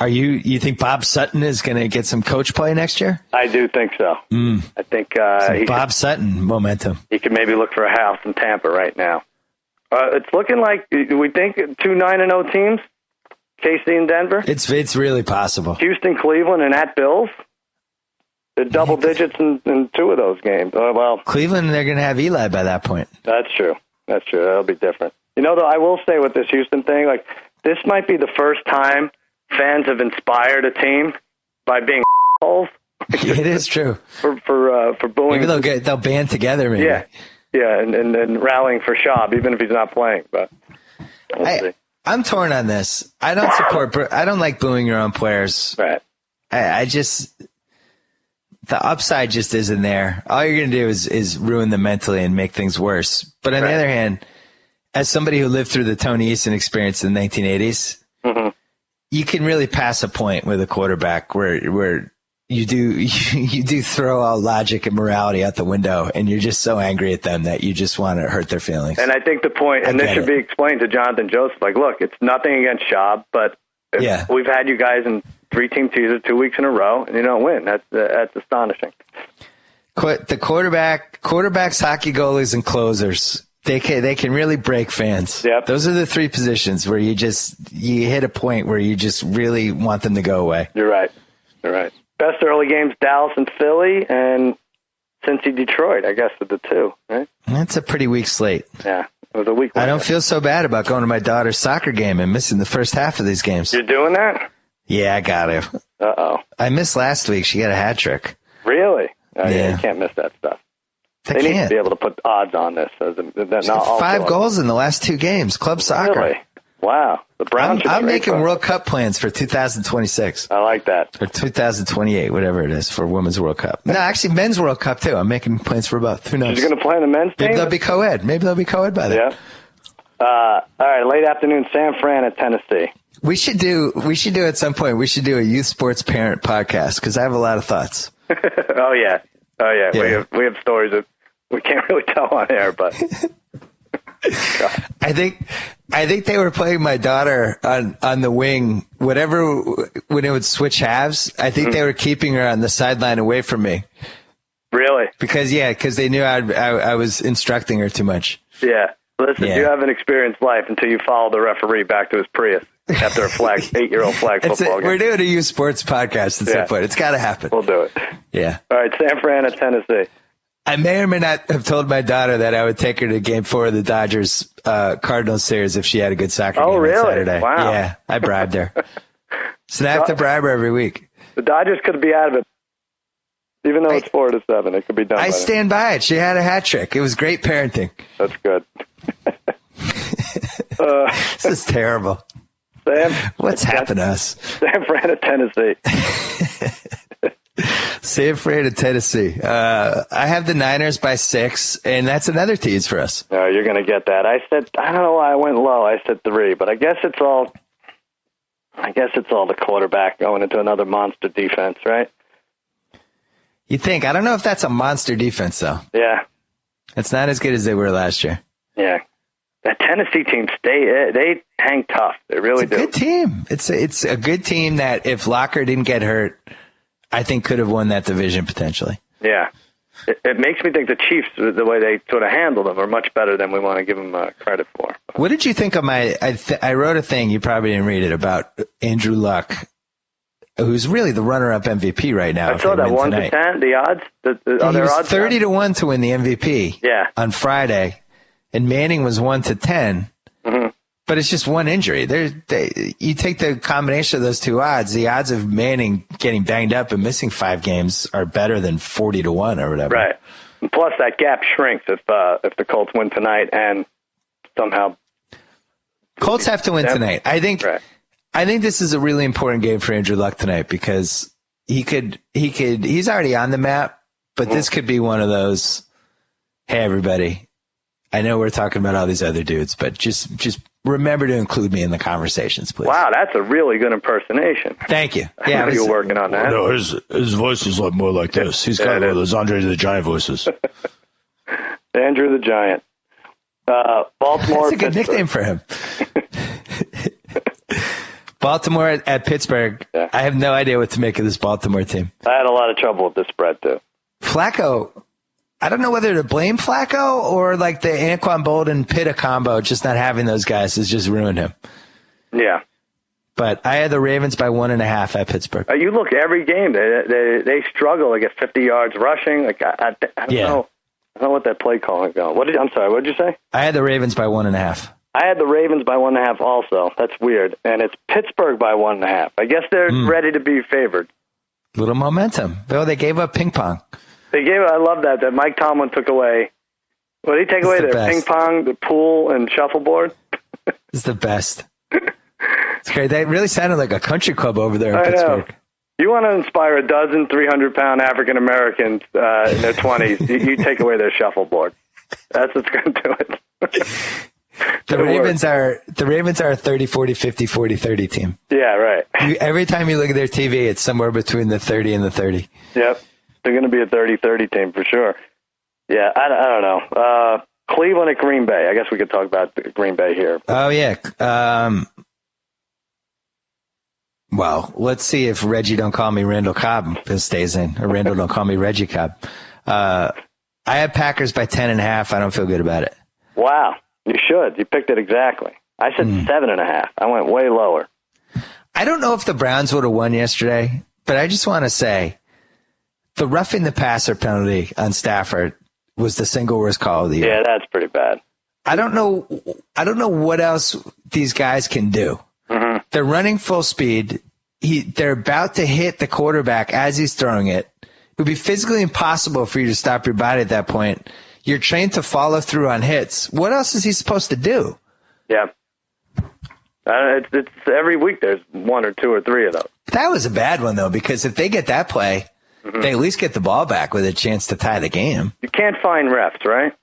You think Bob Sutton is going to get some coach play next year? I do think so. I think Bob Sutton momentum. He could maybe look for a house in Tampa right now. It's looking like we think 2 9-0 teams, KC and Denver. It's really possible. Houston, Cleveland, and at Bills. They're double digits in 2 of those games. Well, Cleveland, they're going to have Eli by that point. That's true. That'll be different. Though, I will say with this Houston thing, like this might be the first time fans have inspired a team by being assholes. It is true. For booing. Maybe they'll band together. Maybe. Yeah, and rallying for Schaub, even if he's not playing. But we'll see. I'm torn on this. I don't like booing your own players. Right. The upside just isn't there. All you're going to do is ruin them mentally and make things worse. But on the other hand, as somebody who lived through the Tony Eason experience in the 1980s, you can really pass a point with a quarterback where you do throw all logic and morality out the window, and you're just so angry at them that you just want to hurt their feelings. And I think the point, and this should be explained to Jonathan Joseph, like, look, it's nothing against Schaub, but we've had you guys in 3-team teasers 2 weeks in a row, and you don't win. That's astonishing. The quarterbacks, hockey goalies, and closers. They can really break fans. Yep. Those are the 3 positions where you hit a point where you just really want them to go away. You're right. Best early games, Dallas and Philly, and Cincy, Detroit, I guess, are the 2, right? That's a pretty weak slate. Yeah, it was a weak one. I don't feel so bad about going to my daughter's soccer game and missing the first half of these games. You're doing that? Yeah, I got to. Uh-oh. I missed last week. She got a hat trick. Really? Yeah, you can't miss that stuff. They need to be able to put odds on this. 5 goals in the last 2 games. Club soccer. Really? Wow. The Browns. I'm making World Cup plans for 2026. I like that. Or 2028, whatever it is, for Women's World Cup. No, actually, Men's World Cup, too. I'm making plans for both. Who knows? You're going to play in the men's team? Maybe they'll be co-ed. By then. Yeah. All right, late afternoon, San Fran at Tennessee. We should do at some point, we should do a youth sports parent podcast, because I have a lot of thoughts. Oh, yeah. We have stories that we can't really tell on air, but... I think they were playing my daughter on the wing, when it would switch halves. I think they were keeping her on the sideline away from me. Really? Because they knew I was instructing her too much. Yeah. Listen, you haven't experienced life until you follow the referee back to his Prius after a 8-year-old flag football game. We're doing a youth sports podcast at some point. It's got to happen. We'll do it. Yeah. All right, San Fran at Tennessee. I may or may not have told my daughter that I would take her to Game 4 of the Dodgers Cardinals series if she had a good soccer game on Saturday. Wow. Yeah, I bribed her. So I have to bribe her every week. The Dodgers could be out of it. Even though it's 4-7, it could be done. I stand by it. She had a hat trick. It was great parenting. That's good. This is terrible. What's happened to us? San Fran at Tennessee. San Fran at Tennessee. I have the Niners by 6, and that's another tease for us. No, you're going to get that. I don't know why I went low. I said 3, but I guess it's all the quarterback going into another monster defense, right? You think? I don't know if that's a monster defense, though. Yeah. It's not as good as they were last year. Yeah. That Tennessee team, they hang tough. They really do. It's a good team. It's a good team that if Locker didn't get hurt, I think could have won that division potentially. Yeah. It makes me think the Chiefs, the way they sort of handle them, are much better than we want to give them credit for. What did you think of I wrote a thing, you probably didn't read it, about Andrew Luck, who's really the runner-up MVP right now. I saw that 1-10, the odds. He was 30-1 to win the MVP on Friday, and Manning was 1-10. Mm-hmm. But it's just one injury. You take the combination of those two odds, the odds of Manning getting banged up and missing 5 games are better than 40-1 or whatever. Right. And plus, that gap shrinks if the Colts win tonight and somehow. Colts have to win tonight. I think this is a really important game for Andrew Luck tonight because he's already on the map, but this could be one of those, hey, everybody, I know we're talking about all these other dudes, but just remember to include me in the conversations, please. Wow, that's a really good impersonation. Thank you. Yeah, you're working on that. No, his voice is more like this. He's got one of those Andre the Giant voices. Andrew the Giant. Baltimore. That's a good nickname for him. Baltimore at Pittsburgh. Yeah. I have no idea what to make of this Baltimore team. I had a lot of trouble with this spread, too. Flacco, I don't know whether to blame Flacco or like the Anquan Bolden Pitta combo, just not having those guys has just ruined him. Yeah. But I had the Ravens by 1.5 at Pittsburgh. You look every game, they struggle to get 50 yards rushing. Like I don't know. I don't know what that play calling is going. I'm sorry, what did you say? I had the Ravens by 1.5. I had the Ravens by 1.5 also. That's weird. And it's Pittsburgh by 1.5. I guess they're ready to be favored. Little momentum. Well, they gave up ping pong. I love that Mike Tomlin took away. What did he take away? Their ping pong, the pool, and shuffleboard? It's the best. It's great. That really sounded like a country club over there in Pittsburgh. Know. You want to inspire a dozen 300-pound African Americans in their 20s, you take away their shuffleboard. That's what's going to do it. The Ravens are a 30, 40, 50, 40, 30 team. Yeah, right. Every time you look at their TV, it's somewhere between the 30 and the 30. Yep. They're going to be a 30-30 team for sure. Yeah, I don't know. Cleveland at Green Bay. I guess we could talk about Green Bay here. Oh, yeah. Well, let's see if Reggie don't call me Randall Cobb stays in, or Randall don't call me Reggie Cobb. I have Packers by 10.5. I don't feel good about it. Wow. You should. You picked it exactly. I said 7.5. I went way lower. I don't know if the Browns would have won yesterday, but I just want to say the roughing the passer penalty on Stafford was the single worst call of the year. Yeah, that's pretty bad. I don't know what else these guys can do. Mm-hmm. They're running full speed. They're about to hit the quarterback as he's throwing it. It would be physically impossible for you to stop your body at that point. You're trained to follow through on hits. What else is he supposed to do? Yeah. It's every week there's one or two or three of those. That was a bad one, though, because if they get that play, they at least get the ball back with a chance to tie the game. You can't find refs, right?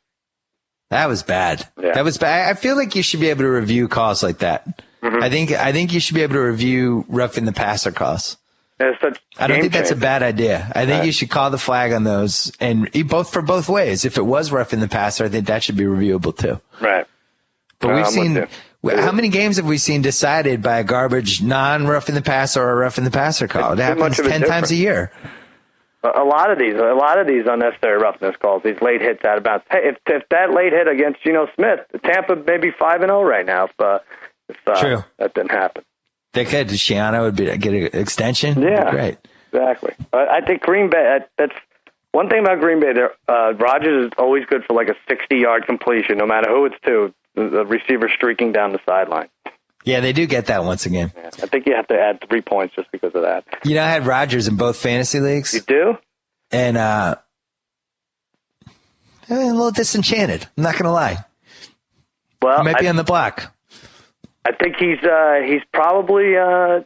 That was bad. Yeah. That was bad. I feel like you should be able to review calls like that. I think you should be able to review roughing the passer calls. I don't think that's a bad idea. I think you should call the flag on those, and for both ways. If it was roughing the passer, I think that should be reviewable too. Right. But we've seen how many games have we seen decided by a garbage non-roughing the passer or a roughing the passer call? It happens 10 times a year. A lot of these unnecessary roughness calls, these late hits out of bounds. Hey, if that late hit against Geno Smith, Tampa may be 5-0 right now. If True. That didn't happen. They could. Shiano would get an extension. Yeah, great. Exactly. I think Green Bay. That's one thing about Green Bay. Rodgers is always good for like a 60-yard completion, no matter who it's to. The receiver streaking down the sideline. Yeah, they do get that once again. Yeah, I think you have to add 3 points just because of that. You know, I had Rodgers in both fantasy leagues. You do? And I'm a little disenchanted. I'm not going to lie. Well, he might be on the block. I think he's probably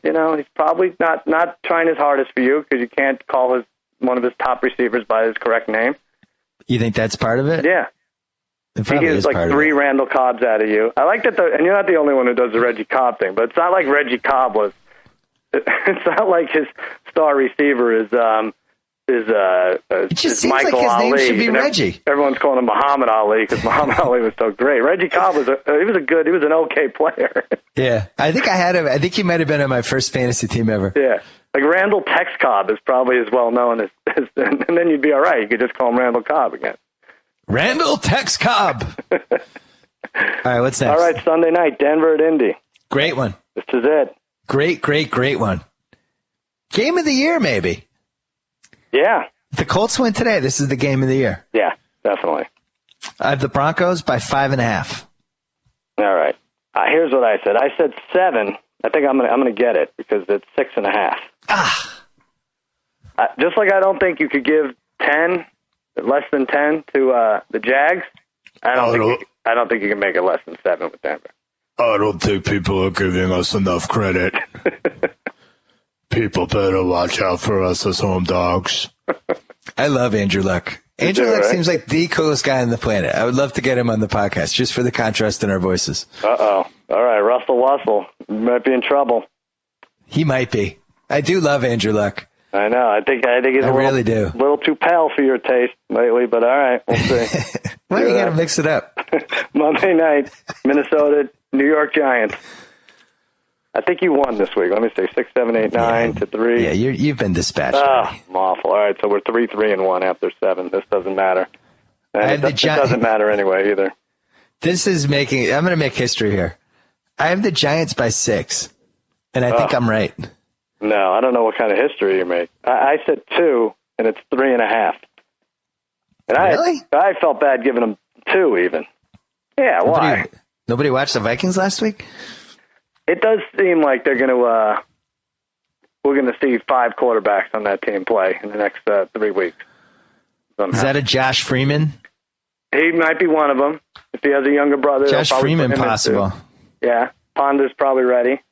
he's probably not trying his hardest for you because you can't call one of his top receivers by his correct name. You think that's part of it? Yeah. He gets like 3 Randall Cobbs out of you. I like that, and you're not the only one who does the Reggie Cobb thing, but it's not like Reggie Cobb was. It's not like his star receiver is it just seems Michael like his Ali. name should be Reggie. Everyone's calling him Muhammad Ali because Muhammad Ali was so great. Reggie Cobb was an okay player. Yeah, I think I had him. I think he might have been on my first fantasy team ever. Yeah, like Randall Tex Cobb is probably as well known as and then you'd be all right. You could just call him Randall Cobb again. Randall Tex Cobb. All right, what's next? All right, Sunday night, Denver at Indy. Great one. This is it. Great one. Game of the year, maybe. Yeah. If the Colts win today, this is the game of the year. Yeah, definitely. I have the Broncos by 5.5. All right. Here's what I said. I said 7. I think I'm gonna get it because it's 6.5. Just like I don't think you could give 10. Less than 10 to the Jags. I don't think you can make it less than 7 with Denver. I don't think people are giving us enough credit. People better watch out for us as home dogs. I love Andrew Luck. Andrew Luck seems like the coolest guy on the planet. I would love to get him on the podcast just for the contrast in our voices. Uh-oh. All right, Russell Wussell. You might be in trouble. He might be. I do love Andrew Luck. I know. I think he's a little too pale for your taste lately, but all right, we'll see. Well, you got to mix it up. Monday night, Minnesota, New York Giants. I think you won this week. Let me see, 6, 7, 8, 9 to 3. Yeah, you've been dispatched. I'm awful. All right, so we're 3-3-1 after 7. This doesn't matter. And it doesn't matter anyway either. This is I'm going to make history here. I have the Giants by 6, and I think I'm right. No, I don't know what kind of history you make. I said 2, and it's 3.5. And really? I felt bad giving them 2 even. Yeah, why? Nobody watched the Vikings last week? It does seem like they're going to. We're going to see 5 quarterbacks on that team play in the next 3 weeks. Somehow. Is that a Josh Freeman? He might be one of them. If he has a younger brother, Josh Freeman possible. Yeah, Ponder's probably ready.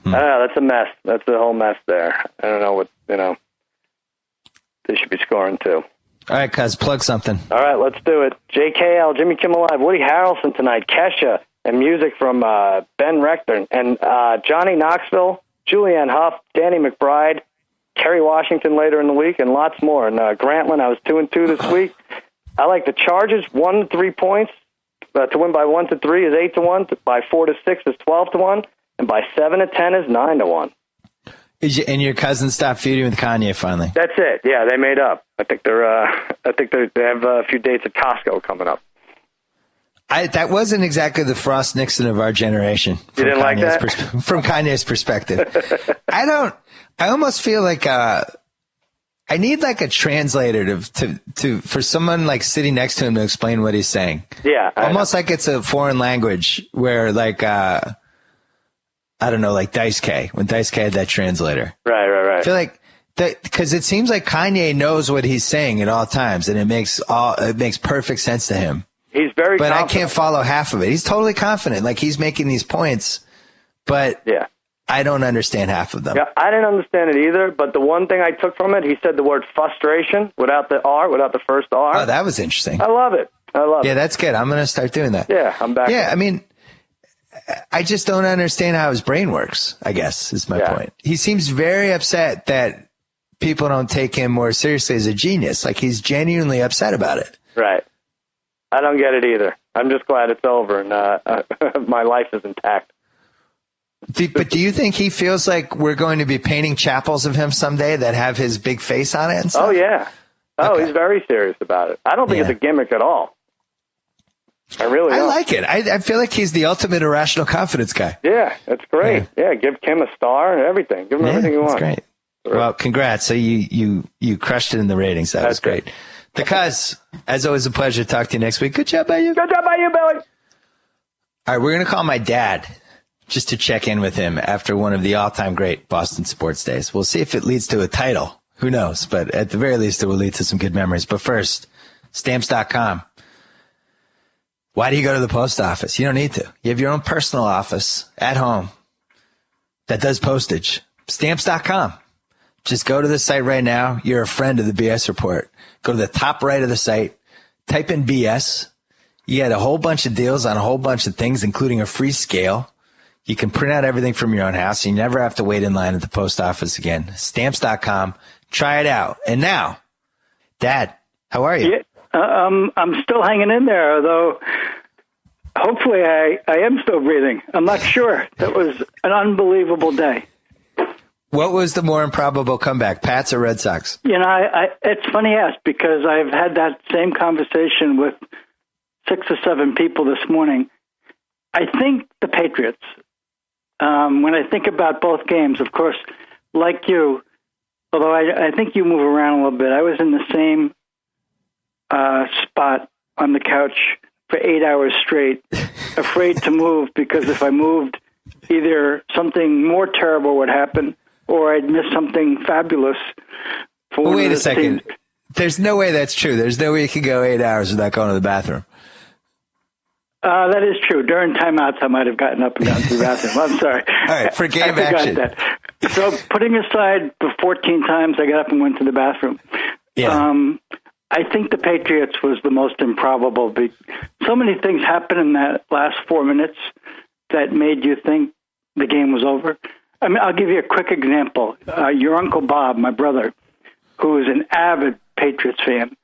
I don't know. That's a mess. That's a whole mess there. I don't know what, they should be scoring too. All right, cuz, plug something. All right, let's do it. JKL, Jimmy Kimmel Live, Woody Harrelson tonight, Kesha, and music from Ben Rector, and Johnny Knoxville, Julianne Hough, Danny McBride, Kerry Washington later in the week, and lots more. And Grantland, I was 2-2 this week. I like the Chargers, 1 to 3 points. To win by 1 to 3 is 8 to 1. By 4 to 6 is 12 to 1. And by 7 to 10 is 9 to 1. And your cousin stopped feuding with Kanye finally? That's it. Yeah, they made up. I think they have a few dates at Costco coming up. That wasn't exactly the Frost Nixon of our generation. You didn't like that? From Kanye's perspective. I almost feel like I need like a translator to for someone like sitting next to him to explain what he's saying. Yeah. Almost like it's a foreign language where like I don't know, like Dice K, when Dice K had that translator. Right. I feel like that because it seems like Kanye knows what he's saying at all times, and it makes perfect sense to him. He's very But confident. I can't follow half of it. He's totally confident. Like, he's making these points, but Yeah. I don't understand half of them. Yeah, I didn't understand it either, but the one thing I took from it, he said the word frustration without the R, without the first R. Oh, that was interesting. I love it. Yeah, that's good. I'm going to start doing that. Yeah, I'm back. Yeah, I mean, I just don't understand how his brain works, I guess, is my point. He seems very upset that people don't take him more seriously as a genius. Like, he's genuinely upset about it. Right. I don't get it either. I'm just glad it's over and my life is intact. But do you think he feels like we're going to be painting chapels of him someday that have his big face on it and stuff? Oh, yeah. Oh, Okay. He's very serious about it. I don't think it's a gimmick at all. I really don't. I like it. I feel like he's the ultimate irrational confidence guy. Yeah, it's great. Yeah, give Kim a star and everything. Give him everything you want. That's great. Well, congrats. So you crushed it in the ratings. That was great. Because, as always, a pleasure to talk to you next week. Good job by you. Good job by you, Billy. All right, we're going to call my dad just to check in with him after one of the all-time great Boston sports days. We'll see if it leads to a title. Who knows? But at the very least, it will lead to some good memories. But first, Stamps.com. Why do you go to the post office? You don't need to. You have your own personal office at home that does postage. Stamps.com. Just go to the site right now. You're a friend of the BS Report. Go to the top right of the site. Type in BS. You get a whole bunch of deals on a whole bunch of things, including a free scale. You can print out everything from your own house. You never have to wait in line at the post office again. Stamps.com. Try it out. And now, Dad, how are you? Yeah, I'm still hanging in there, although hopefully I am still breathing. I'm not sure. That was an unbelievable day. What was the more improbable comeback, Pats or Red Sox? You know, it's funny you ask, because I've had that same conversation with 6 or 7 people this morning. I think the Patriots. When I think about both games, of course, like you, although I think you move around a little bit, I was in the same spot on the couch for 8 hours straight, afraid to move, because if I moved, either something more terrible would happen or I'd miss something fabulous. Wait a second. There's no way that's true. There's no way you could go 8 hours without going to the bathroom. That is true. During timeouts, I might have gotten up and gone to the bathroom. I'm sorry. All right, for game I action. forgot that. So putting aside the 14 times I got up and went to the bathroom, I think the Patriots was the most improbable. So many things happened in that last 4 minutes that made you think the game was over. I mean, I'll give you a quick example. Your Uncle Bob, my brother, who is an avid Patriots fan,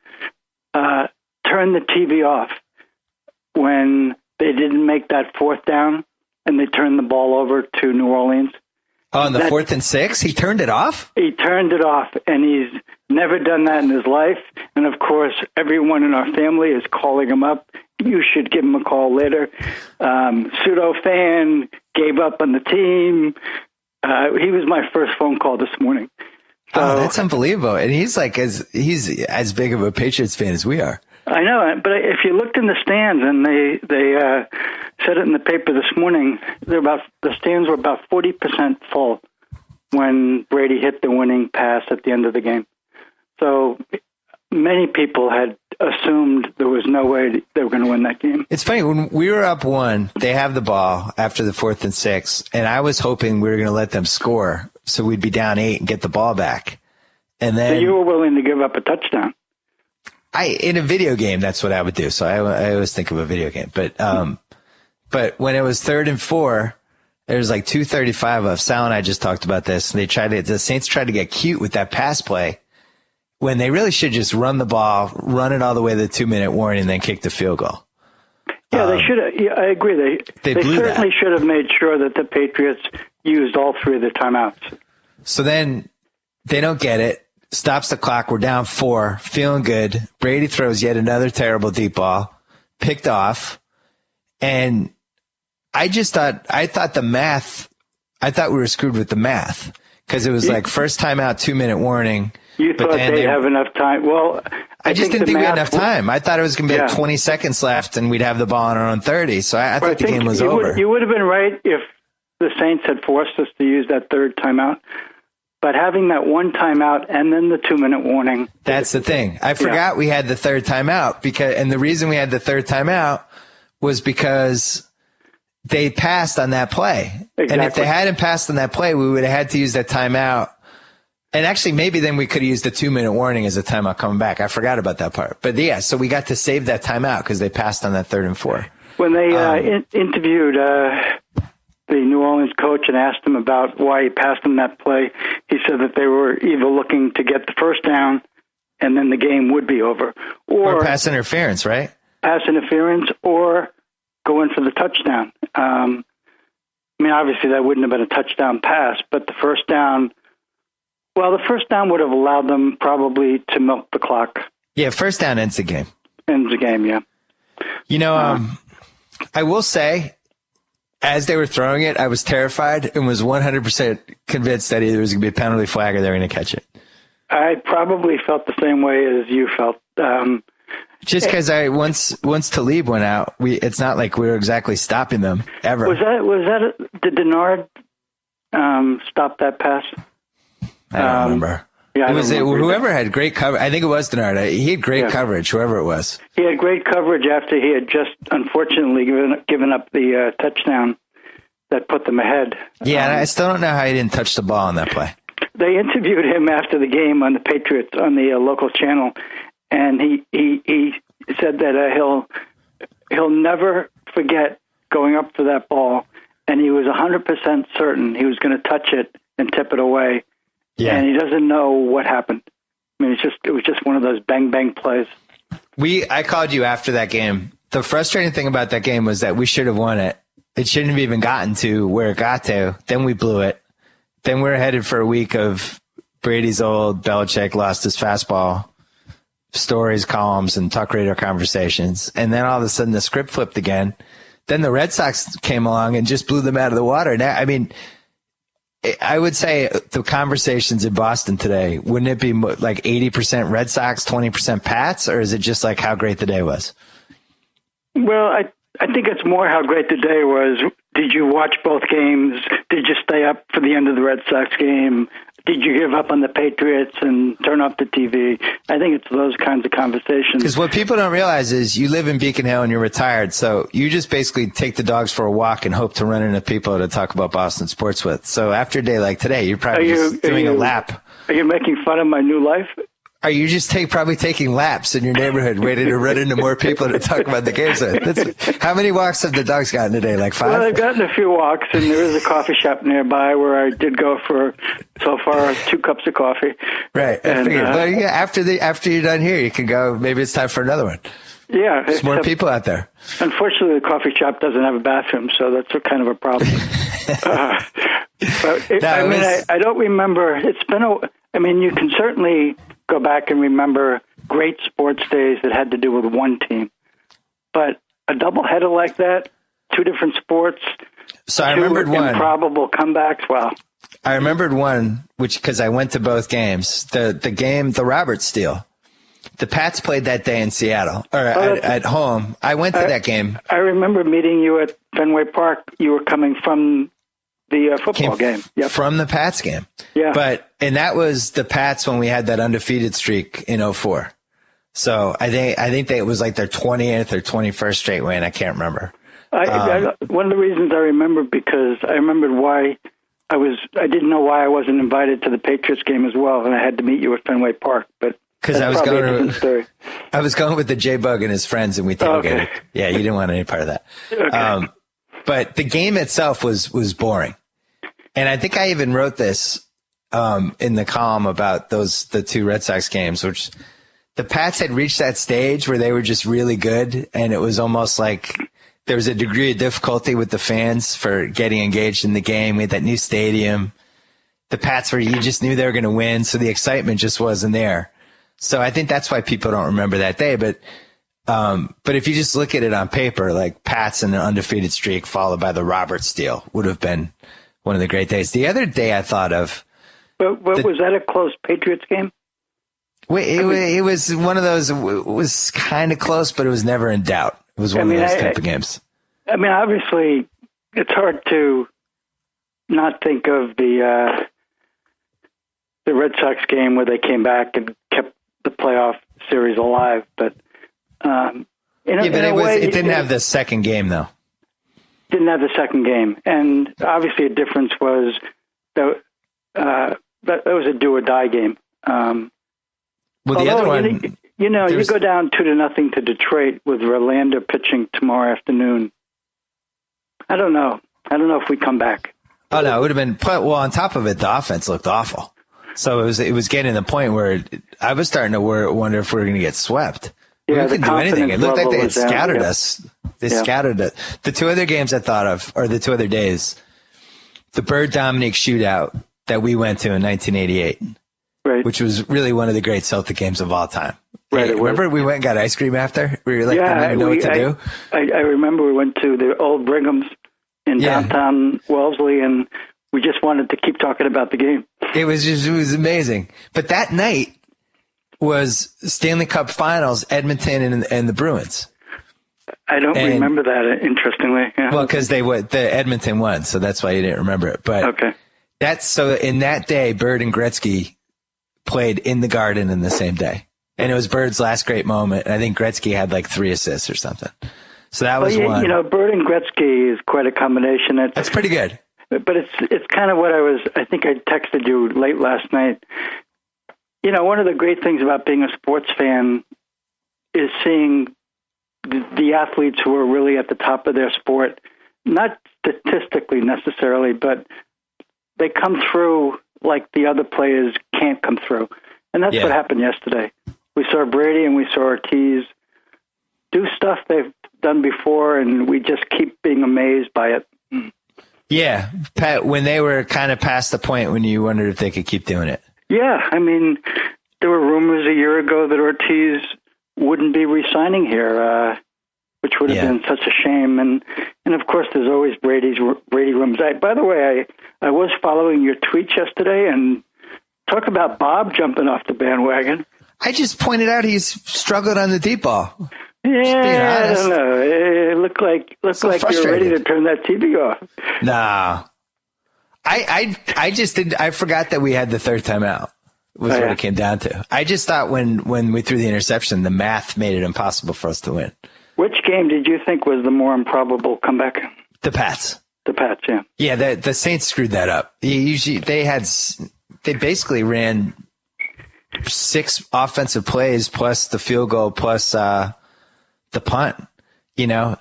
turned the TV off when they didn't make that 4th down and they turned the ball over to New Orleans. Oh, on the 4th and 6? He turned it off? He turned it off, and he's never done that in his life. And, of course, everyone in our family is calling him up. You should give him a call later. Pseudo-fan, gave up on the team. He was my first phone call this morning. So, that's unbelievable. And he's as big of a Patriots fan as we are. I know, but if you looked in the stands, and they said it in the paper this morning, the stands were about 40% full when Brady hit the winning pass at the end of the game. So many people had assumed there was no way they were going to win that game. It's funny, when we were up 1, they have the ball after the 4th and 6, and I was hoping we were going to let them score so we'd be down 8 and get the ball back. And then So you were willing to give up a touchdown. In a video game, that's what I would do. So I always think of a video game. But when it was 3rd and 4, there was like 2:35 left. Sal and I just talked about this. And the Saints tried to get cute with that pass play when they really should just run the ball, run it all the way to the 2-minute warning, and then kick the field goal. Yeah, they should have. Yeah, I agree. They certainly should have made sure that the Patriots used all 3 of their timeouts. So then they don't get it. Stops the clock. We're down 4, feeling good. Brady throws yet another terrible deep ball, picked off. And I thought we were screwed with the math, because it was like first timeout, 2-minute warning. You thought they'd have enough time. Well, I just didn't think we had enough time. I thought it was going to be like 20 seconds left and we'd have the ball on our own 30. So I thought the game was over. You would have been right if the Saints had forced us to use that 3rd timeout. But having that one timeout and then the 2-minute warning. That's the thing. I forgot we had the third timeout and the reason we had the third timeout was because they passed on that play. Exactly. And if they hadn't passed on that play, we would have had to use that timeout. And actually, maybe then we could have used the 2-minute warning as a timeout coming back. I forgot about that part. But yeah, so we got to save that timeout because they passed on that 3rd and 4. When they interviewed the New Orleans coach and asked him about why he passed him that play, he said that they were either looking to get the first down and then the game would be over. Or pass interference, right? Pass interference or go in for the touchdown. I mean, obviously that wouldn't have been a touchdown pass, but the first down would have allowed them probably to milk the clock. Yeah, first down ends the game. Ends the game, yeah. You know, I will say, as they were throwing it, I was terrified and was 100% convinced that either was going to be a penalty flag or they were going to catch it. I probably felt the same way as you felt. Just because once Talib went out, it's not like we were exactly stopping them ever. Did Denard stop that pass? I don't remember. Yeah, whoever had great coverage. I think it was Denard. He had great coverage, whoever it was. He had great coverage after he had just, unfortunately, given up the touchdown that put them ahead. Yeah, and I still don't know how he didn't touch the ball on that play. They interviewed him after the game on the Patriots on the local channel, and he said that he'll never forget going up for that ball, and he was 100% certain he was going to touch it and tip it away. Yeah. And he doesn't know what happened. I mean, it was just one of those bang plays. I called you after that game. The frustrating thing about that game was that we should have won it. It shouldn't have even gotten to where it got to. Then we blew it. Then we're headed for a week of Brady's old, Belichick lost his fastball stories, columns, and talk radio conversations. And then all of a sudden the script flipped again. Then the Red Sox came along and just blew them out of the water. Now, I mean, I would say the conversations in Boston today, wouldn't it be like 80% Red Sox, 20% Pats, or is it just like how great the day was? Well, I think it's more how great the day was. Did you watch both games? Did you stay up for the end of the Red Sox game? Did you give up on the Patriots and turn off the TV? I think it's those kinds of conversations. Because what people don't realize is you live in Beacon Hill and you're retired, so you just basically take the dogs for a walk and hope to run into people to talk about Boston sports with. So after a day like today, you're probably just doing a lap. Are you making fun of my new life? Are you just probably taking laps in your neighborhood, waiting to run into more people to talk about the games? How many walks have the dogs gotten today? Like 5? Well, they've gotten a few walks, and there is a coffee shop nearby where I did go for, so far, 2 cups of coffee. Right. I figured. Well, yeah, after you're done here, you can go. Maybe it's time for another one. Yeah. There's more people out there. Unfortunately, the coffee shop doesn't have a bathroom, so that's kind of a problem. I don't remember. You can certainly go back and remember great sports days that had to do with one team. But a doubleheader like that, 2 different sports, so I remembered 2 improbable comebacks. Wow. I remembered one, because I went to both games. The Roberts steal. The Pats played that day in Seattle, or at home. I went to that game. I remember meeting you at Fenway Park. You were coming from the football game. Yep. From the Pats game. Yeah. And that was the Pats when we had that undefeated streak in 2004. So I think that it was like their 20th or 21st straight win. I can't remember. One of the reasons I remember, because I remembered why I didn't know why I wasn't invited to the Patriots game as well, and I had to meet you at Fenway Park. But because I was going with the J-Bug and his friends, and we tailgated. Okay. Yeah, you didn't want any part of that. Okay. But the game itself was boring. And I think I even wrote this in the column about the 2 Red Sox games, which the Pats had reached that stage where they were just really good, and it was almost like there was a degree of difficulty with the fans for getting engaged in the game. We had that new stadium. The Pats you just knew they were going to win, so the excitement just wasn't there. So I think that's why people don't remember that day. But if you just look at it on paper, like Pats and an undefeated streak followed by the Roberts steal would have been one of the great days. The other day I thought of. But was that a close Patriots game? It was one of those. It was kind of close, but it was never in doubt. It was one of those type of games. I mean, obviously, it's hard to not think of the the Red Sox game where they came back and kept the playoff series alive. But it didn't have the second game, though. Didn't have the second game. And obviously a difference was that was a do-or-die game. The other one... You go down 2-0 to Detroit with Verlander pitching tomorrow afternoon. I don't know if we come back. Oh, no, it would have been... Well, on top of it, the offense looked awful. So it was getting to the point where I was starting to wonder if we were going to get swept. Yeah, we couldn't do anything. It looked like they had scattered us. They scattered it. The two other games I thought of, or the two other days, the Bird-Dominique shootout that we went to in 1988, right, which was really one of the great Celtic games of all time. Right. Hey, remember we went and got ice cream after? We were like, didn't even know what to do. I remember we went to the old Brigham's in downtown Wellesley, and we just wanted to keep talking about the game. It was amazing. But that night was Stanley Cup Finals, Edmonton and the Bruins. I don't remember that, interestingly. Yeah. Well, because the Edmonton won, so that's why you didn't remember it. But okay. In that day, Bird and Gretzky played in the Garden in the same day. And it was Bird's last great moment. And I think Gretzky had like 3 assists or something. So that was one. Bird and Gretzky is quite a combination. That's pretty good. But it's kind of what I think I texted you late last night. One of the great things about being a sports fan is seeing the athletes who are really at the top of their sport, not statistically necessarily, but they come through like the other players can't come through. And that's what happened yesterday. We saw Brady and we saw Ortiz do stuff they've done before, and we just keep being amazed by it. Yeah, Pat, when they were kind of past the point when you wondered if they could keep doing it. Yeah, I mean, there were rumors a year ago that Ortiz wouldn't be re-signing here, which would have been such a shame. And of course, there's always Brady rumors. By the way, I was following your tweets yesterday, and talk about Bob jumping off the bandwagon. I just pointed out he's struggled on the deep ball. Yeah, I don't know. It looked like you're ready to turn that TV off. Nah. I just didn't. I forgot that we had the third timeout. Was what it came down to. I just thought when we threw the interception, the math made it impossible for us to win. Which game did you think was the more improbable comeback? The Pats. The Pats, yeah. Yeah, the Saints screwed that up. They basically ran 6 offensive plays plus the field goal plus the punt.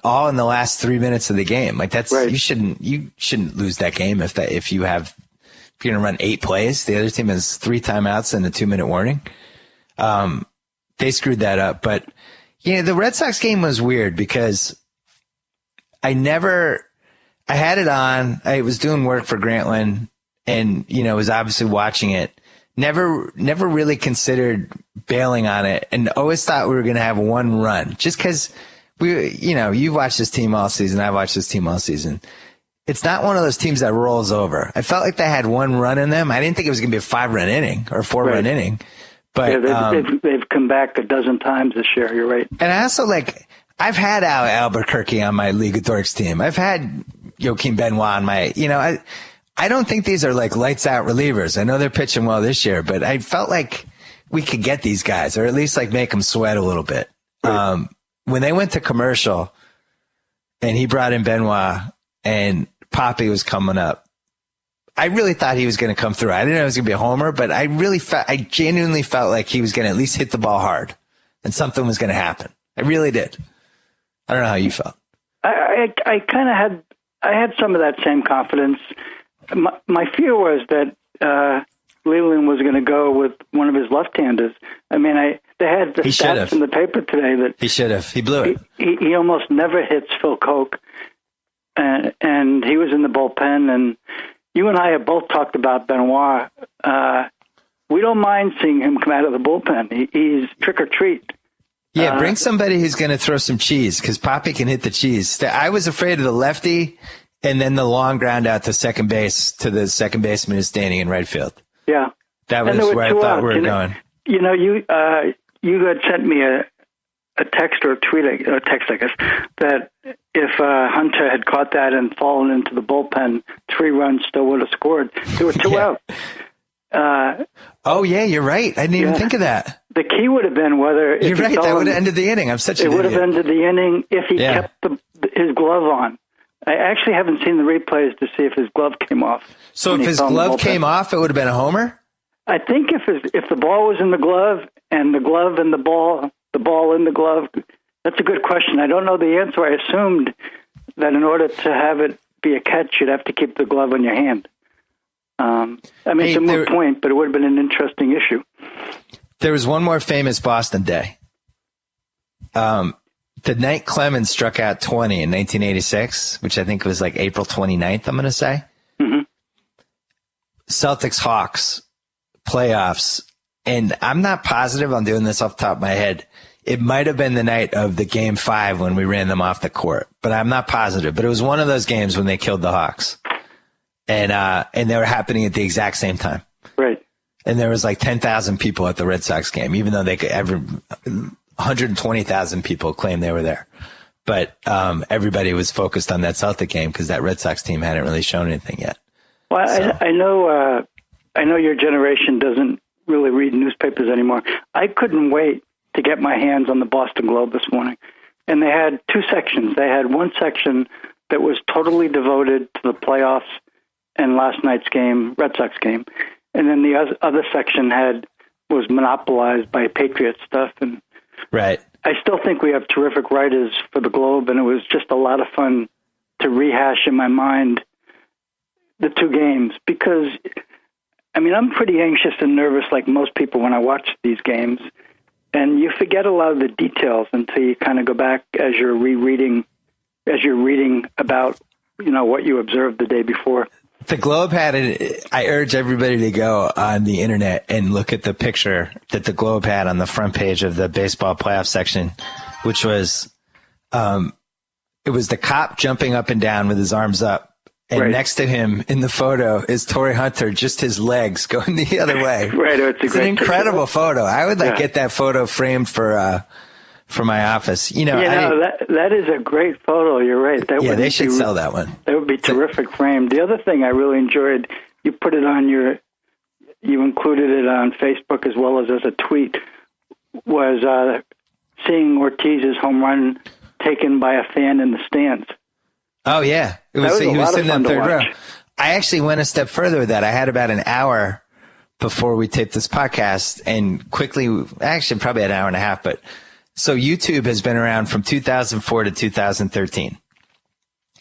All in the last 3 minutes of the game. Like that's right. You shouldn't lose that game if you're going to run 8 plays. The other team has 3 timeouts and a 2-minute warning. They screwed that up. But the Red Sox game was weird because I had it on. I was doing work for Grantland and was obviously watching it. Never really considered bailing on it, and always thought we were going to have one run just because you've watched this team all season. I've watched this team all season. It's not one of those teams that rolls over. I felt like they had one run in them. I didn't think it was going to be a 5-run inning or a 4-run inning. But they've come back a dozen times this year. You're right. And I also I've had Albuquerque on my League of Dorks team. I've had Joaquin Benoit on my, I don't think these are lights out relievers. I know they're pitching well this year, but I felt like we could get these guys or at least make them sweat a little bit. Right. When they went to commercial and he brought in Benoit and Poppy was coming up, I really thought he was going to come through. I didn't know it was going to be a homer, but I genuinely felt like he was going to at least hit the ball hard and something was going to happen. I really did. I don't know how you felt. I had some of that same confidence. My fear was that Leland was going to go with one of his left-handers. I mean, they had the stats in the paper today that he should have. He blew it. He almost never hits Phil Koch, and he was in the bullpen. And you and I have both talked about Benoit. We don't mind seeing him come out of the bullpen. He's trick or treat. Yeah, bring somebody who's going to throw some cheese because Poppy can hit the cheese. I was afraid of the lefty and then the long ground out to second base to the second baseman who's standing in right field. Yeah. That was where I thought we were going. You had sent me a text or a tweet, a text, I guess, that if Hunter had caught that and fallen into the bullpen, 3 runs still would have scored. There were 2 out. Oh, yeah, you're right. I didn't even think of that. The key would have been whether... You're right. That would have ended the inning. I'm such an idiot. It would have ended the inning if he kept his glove on. I actually haven't seen the replays to see if his glove came off. So if his glove came off, it would have been a homer? I think if the ball was in the glove and the ball in the glove, that's a good question. I don't know the answer. I assumed that in order to have it be a catch, you'd have to keep the glove in your hand. It's a moot point, but it would have been an interesting issue. There was one more famous Boston day. The night Clemens struck out 20 in 1986, which I think was like April 29th, I'm going to say. Mm-hmm. Celtics-Hawks playoffs. And I'm not positive I'm doing this off the top of my head. It might have been the night of the Game 5 when we ran them off the court, but I'm not positive. But it was one of those games when they killed the Hawks. And they were happening at the exact same time. Right. And there was like 10,000 people at the Red Sox game, even though 120,000 people claimed they were there. But everybody was focused on that Celtic game because that Red Sox team hadn't really shown anything yet. Well, so. I know your generation doesn't really read newspapers anymore. I couldn't wait to get my hands on the Boston Globe this morning. And they had two sections. They had one section that was totally devoted to the playoffs and last night's game, Red Sox game. And then the other section was monopolized by Patriots stuff. And right. I still think we have terrific writers for the Globe, and it was just a lot of fun to rehash in my mind the two games because, I'm pretty anxious and nervous like most people when I watch these games, and you forget a lot of the details until you kind of go back as you're reading about, what you observed the day before. The Globe had it. I urge everybody to go on the internet and look at the picture that the Globe had on the front page of the baseball playoff section, which was, it was the cop jumping up and down with his arms up. And right. Next to him in the photo is Torrey Hunter, just his legs going the other way. Right. It's an incredible photo. I would get that photo framed for my office. That is a great photo. You're right. They should sell that one. That would be terrific frame. The other thing I really enjoyed, you put it on you included it on Facebook as well as a tweet, was seeing Ortiz's home run taken by a fan in the stands. Oh yeah, he was sitting in the third row. I actually went a step further with that. I had about an hour before we taped this podcast, and probably an hour and a half, but. So YouTube has been around from 2004 to 2013.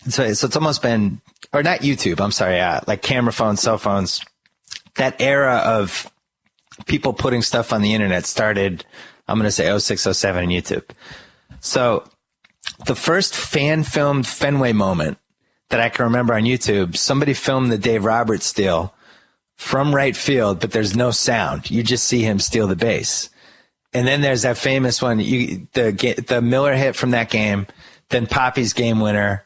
So it's almost been, or not YouTube, I'm sorry, like camera phones, cell phones. That era of people putting stuff on the internet started, I'm going to say 06, 07 on YouTube. So the first fan-filmed Fenway moment that I can remember on YouTube, somebody filmed the Dave Roberts steal from right field, but there's no sound. You just see him steal the base. And then there's that famous one, the Miller hit from that game, then Poppy's game winner,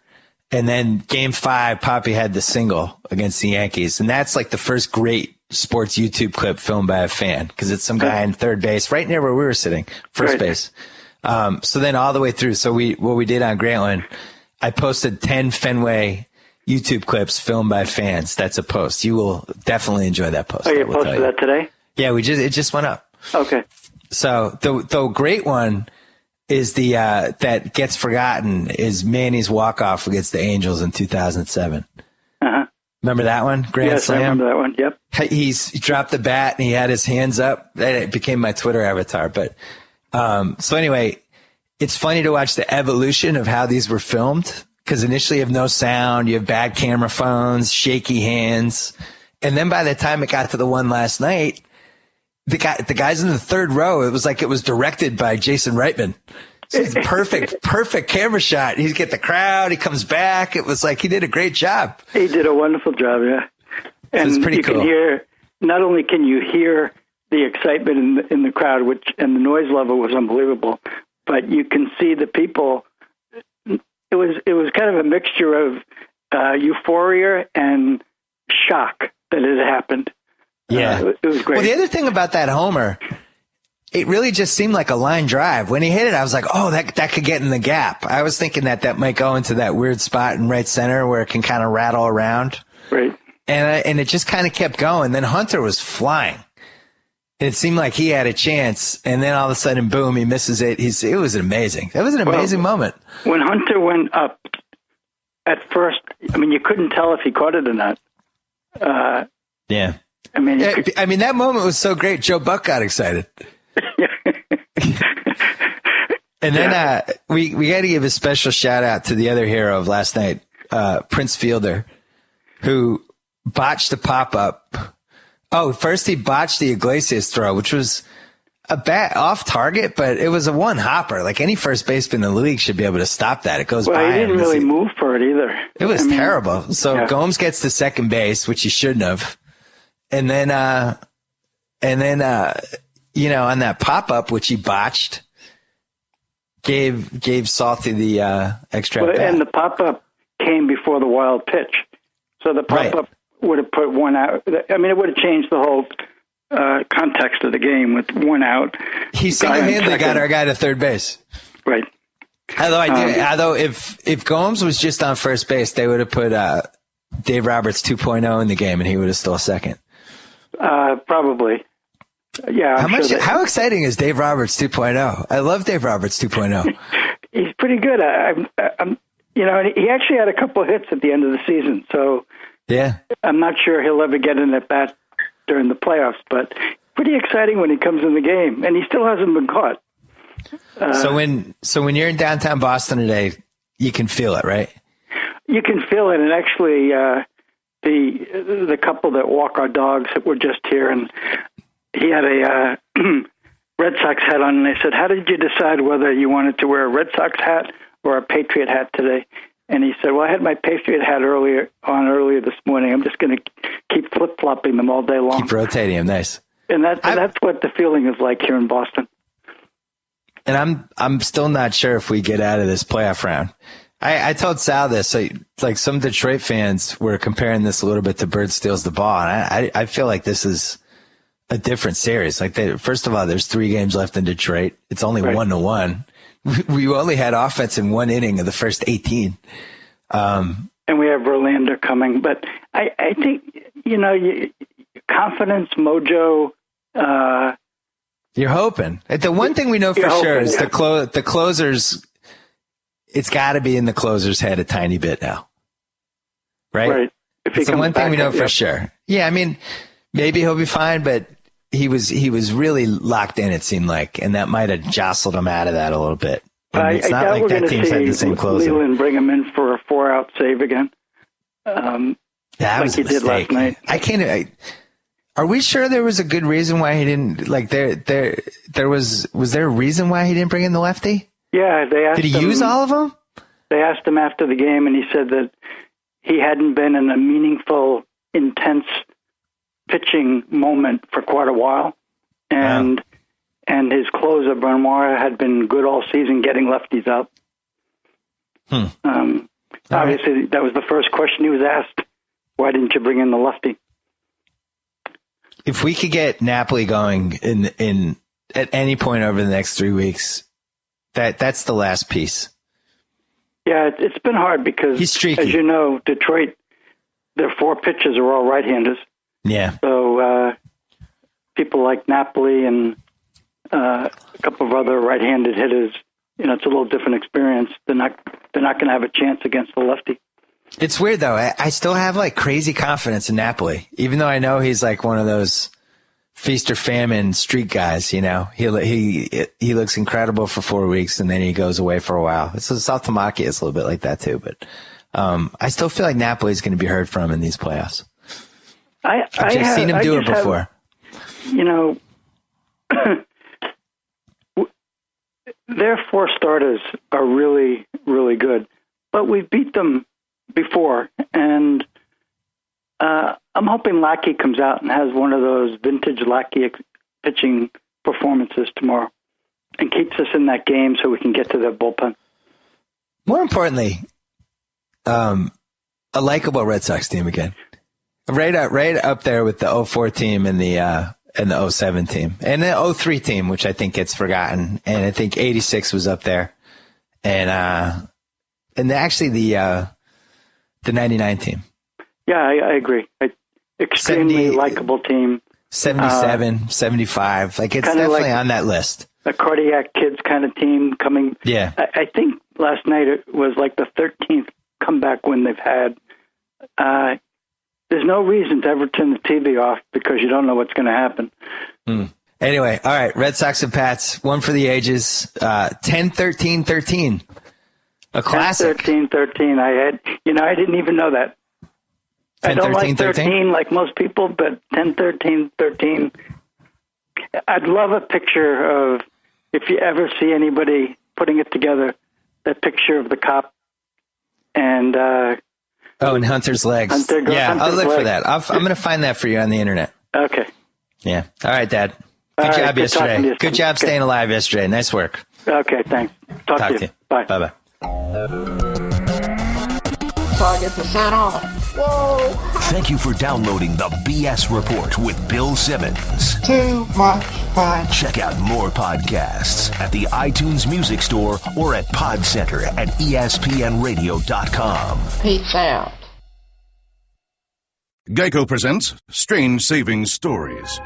and then Game 5, Poppy had the single against the Yankees. And that's like the first great sports YouTube clip filmed by a fan because it's some guy in third base, right near where we were sitting, first base. So then all the way through. So what we did on Grantland, I posted 10 Fenway YouTube clips filmed by fans. That's a post. You will definitely enjoy that post. Oh, you posted that today? Yeah, it just went up. Okay. So the great one is that gets forgotten is Manny's walk-off against the Angels in 2007. Uh-huh. Remember that one? Grand Slam? I remember that one, yep. He dropped the bat and he had his hands up. It became my Twitter avatar. But so anyway, it's funny to watch the evolution of how these were filmed because initially you have no sound, you have bad camera phones, shaky hands. And then by the time it got to the one last night, the guys in the third row, it was like it was directed by Jason Reitman. So it's a perfect camera shot. He's get the crowd. He comes back. It was like he did a great job. He did a wonderful job, yeah. And it's pretty cool. Not only can you hear the excitement in the crowd, and the noise level was unbelievable, but you can see the people. It was kind of a mixture of euphoria and shock that it happened. Yeah. It was great. Well, the other thing about that homer, it really just seemed like a line drive. When he hit it, I was like, oh, that could get in the gap. I was thinking that might go into that weird spot in right center where it can kind of rattle around. Right. And it just kind of kept going. Then Hunter was flying. It seemed like he had a chance, and then all of a sudden, boom, he misses it. It was amazing. That was an amazing moment. When Hunter went up at first, I mean, you couldn't tell if he caught it or not. Yeah. I mean, that moment was so great. Joe Buck got excited. And then we got to give a special shout out to the other hero of last night, Prince Fielder, who botched the pop up. Oh, first he botched the Iglesias throw, which was a bat off target, but it was a one hopper. Like any first baseman in the league should be able to stop that. It goes by. Well, he didn't really move for it either. It was terrible. So Gomes gets to second base, which he shouldn't have. And then, on that pop up, which he botched, gave Salty the extra bat. And the pop up came before the wild pitch. So the pop up would have put one out. I mean, it would have changed the whole context of the game with one out. He single-handedly got our guy to third base. Right. Although if Gomes was just on first base, they would have put Dave Roberts 2.0 in the game, and he would have stole second. Probably. Yeah. How exciting is Dave Roberts 2.0? I love Dave Roberts 2.0. He's pretty good. He actually had a couple of hits at the end of the season, so. Yeah. I'm not sure he'll ever get in at bat during the playoffs, but pretty exciting when he comes in the game, and he still hasn't been caught. So when you're in downtown Boston today, you can feel it, right? You can feel it, and actually, the couple that walk our dogs that were just here, and he had a Red Sox hat on, and they said, "How did you decide whether you wanted to wear a Red Sox hat or a Patriot hat today?" And he said, "Well, I had my Patriot hat earlier this morning. I'm just going to keep flip-flopping them all day long. Keep rotating them, nice." And that's what the feeling is like here in Boston. And I'm still not sure if we get out of this playoff round. I told Sal this. Like some Detroit fans were comparing this a little bit to Bird Steals the Ball, and I feel like this is a different series. Like first of all, there's 3 games left in Detroit. It's only 1-1. We only had offense in 1 inning of the first 18. And we have Verlander coming. But I think, confidence, mojo. You're hoping. The one thing we know for sure is the closers, it's got to be in the closer's head a tiny bit now. Right? It's the one thing we know for sure. Yeah, I mean, maybe he'll be fine, but he was really locked in, it seemed like, and that might have jostled him out of that a little bit. It's not like that team's had the same closer. Leland bring him in for a 4-out save again. That was like he did last night. I can't. Are we sure there was a good reason why he didn't? Like there was there a reason why he didn't bring in the lefty? Yeah, they asked. Did he use all of them? They asked him after the game, and he said that he hadn't been in a meaningful, intense pitching moment for quite a while, and his closer Benoit had been good all season getting lefties out. Obviously, that was the first question he was asked. Why didn't you bring in the lefty? If we could get Napoli going in at any point over the next 3 weeks, that's the last piece. Yeah, it's been hard because, he's streaky. As you know, Detroit, their 4 pitchers are all right-handers. Yeah. So people like Napoli and a couple of other right-handed hitters, it's a little different experience. They're not going to have a chance against the lefty. It's weird though. I still have like crazy confidence in Napoli, even though I know he's like one of those feast or famine street guys. He looks incredible for 4 weeks and then he goes away for a while. So Saltamacchia is a little bit like that too, but I still feel like Napoli is going to be heard from in these playoffs. I've seen him do it before. Their 4 starters are really, really good, but we've beat them before, and I'm hoping Lackey comes out and has one of those vintage Lackey pitching performances tomorrow and keeps us in that game so we can get to their bullpen. More importantly, a likable Red Sox team again. Right up there with the 04 team and the 07 team and the 03 team, which I think gets forgotten. And I think 86 was up there. And actually the 99 team. Yeah, I agree. Extremely likable team. 77, 75. Like, it's definitely like on that list. A cardiac kids kind of team coming. Yeah. I think last night it was like the 13th comeback win they've had. There's no reason to ever turn the TV off because you don't know what's going to happen. Anyway, all right, Red Sox and Pats, one for the ages, 10-13-13. A classic. 10-13-13. I didn't even know that. 10, I don't 13, like 13 like most people, but 10-13-13. I'd love a picture of, if you ever see anybody putting it together, that picture of the cop and and Hunter's legs. Hunter's I'll look for that. I'm going to find that for you on the internet. Okay. Yeah. All right, Dad. Good job yesterday. Good job staying alive yesterday. Nice work. Okay, thanks. Talk to you. Bye. Bye-bye. 40% off. Whoa. Thank you for downloading the BS Report with Bill Simmons. Too much fun. Check out more podcasts at the iTunes Music Store or at Podcenter at ESPNradio.com. Peace out. Geico presents Strange Saving Stories.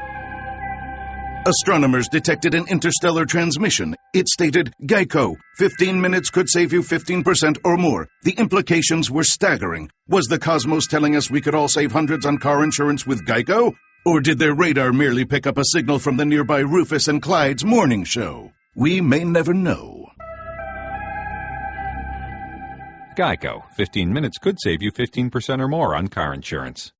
Astronomers detected an interstellar transmission. It stated, Geico, 15 minutes could save you 15% or more. The implications were staggering. Was the cosmos telling us we could all save hundreds on car insurance with Geico? Or did their radar merely pick up a signal from the nearby Rufus and Clyde's morning show? We may never know. Geico, 15 minutes could save you 15% or more on car insurance.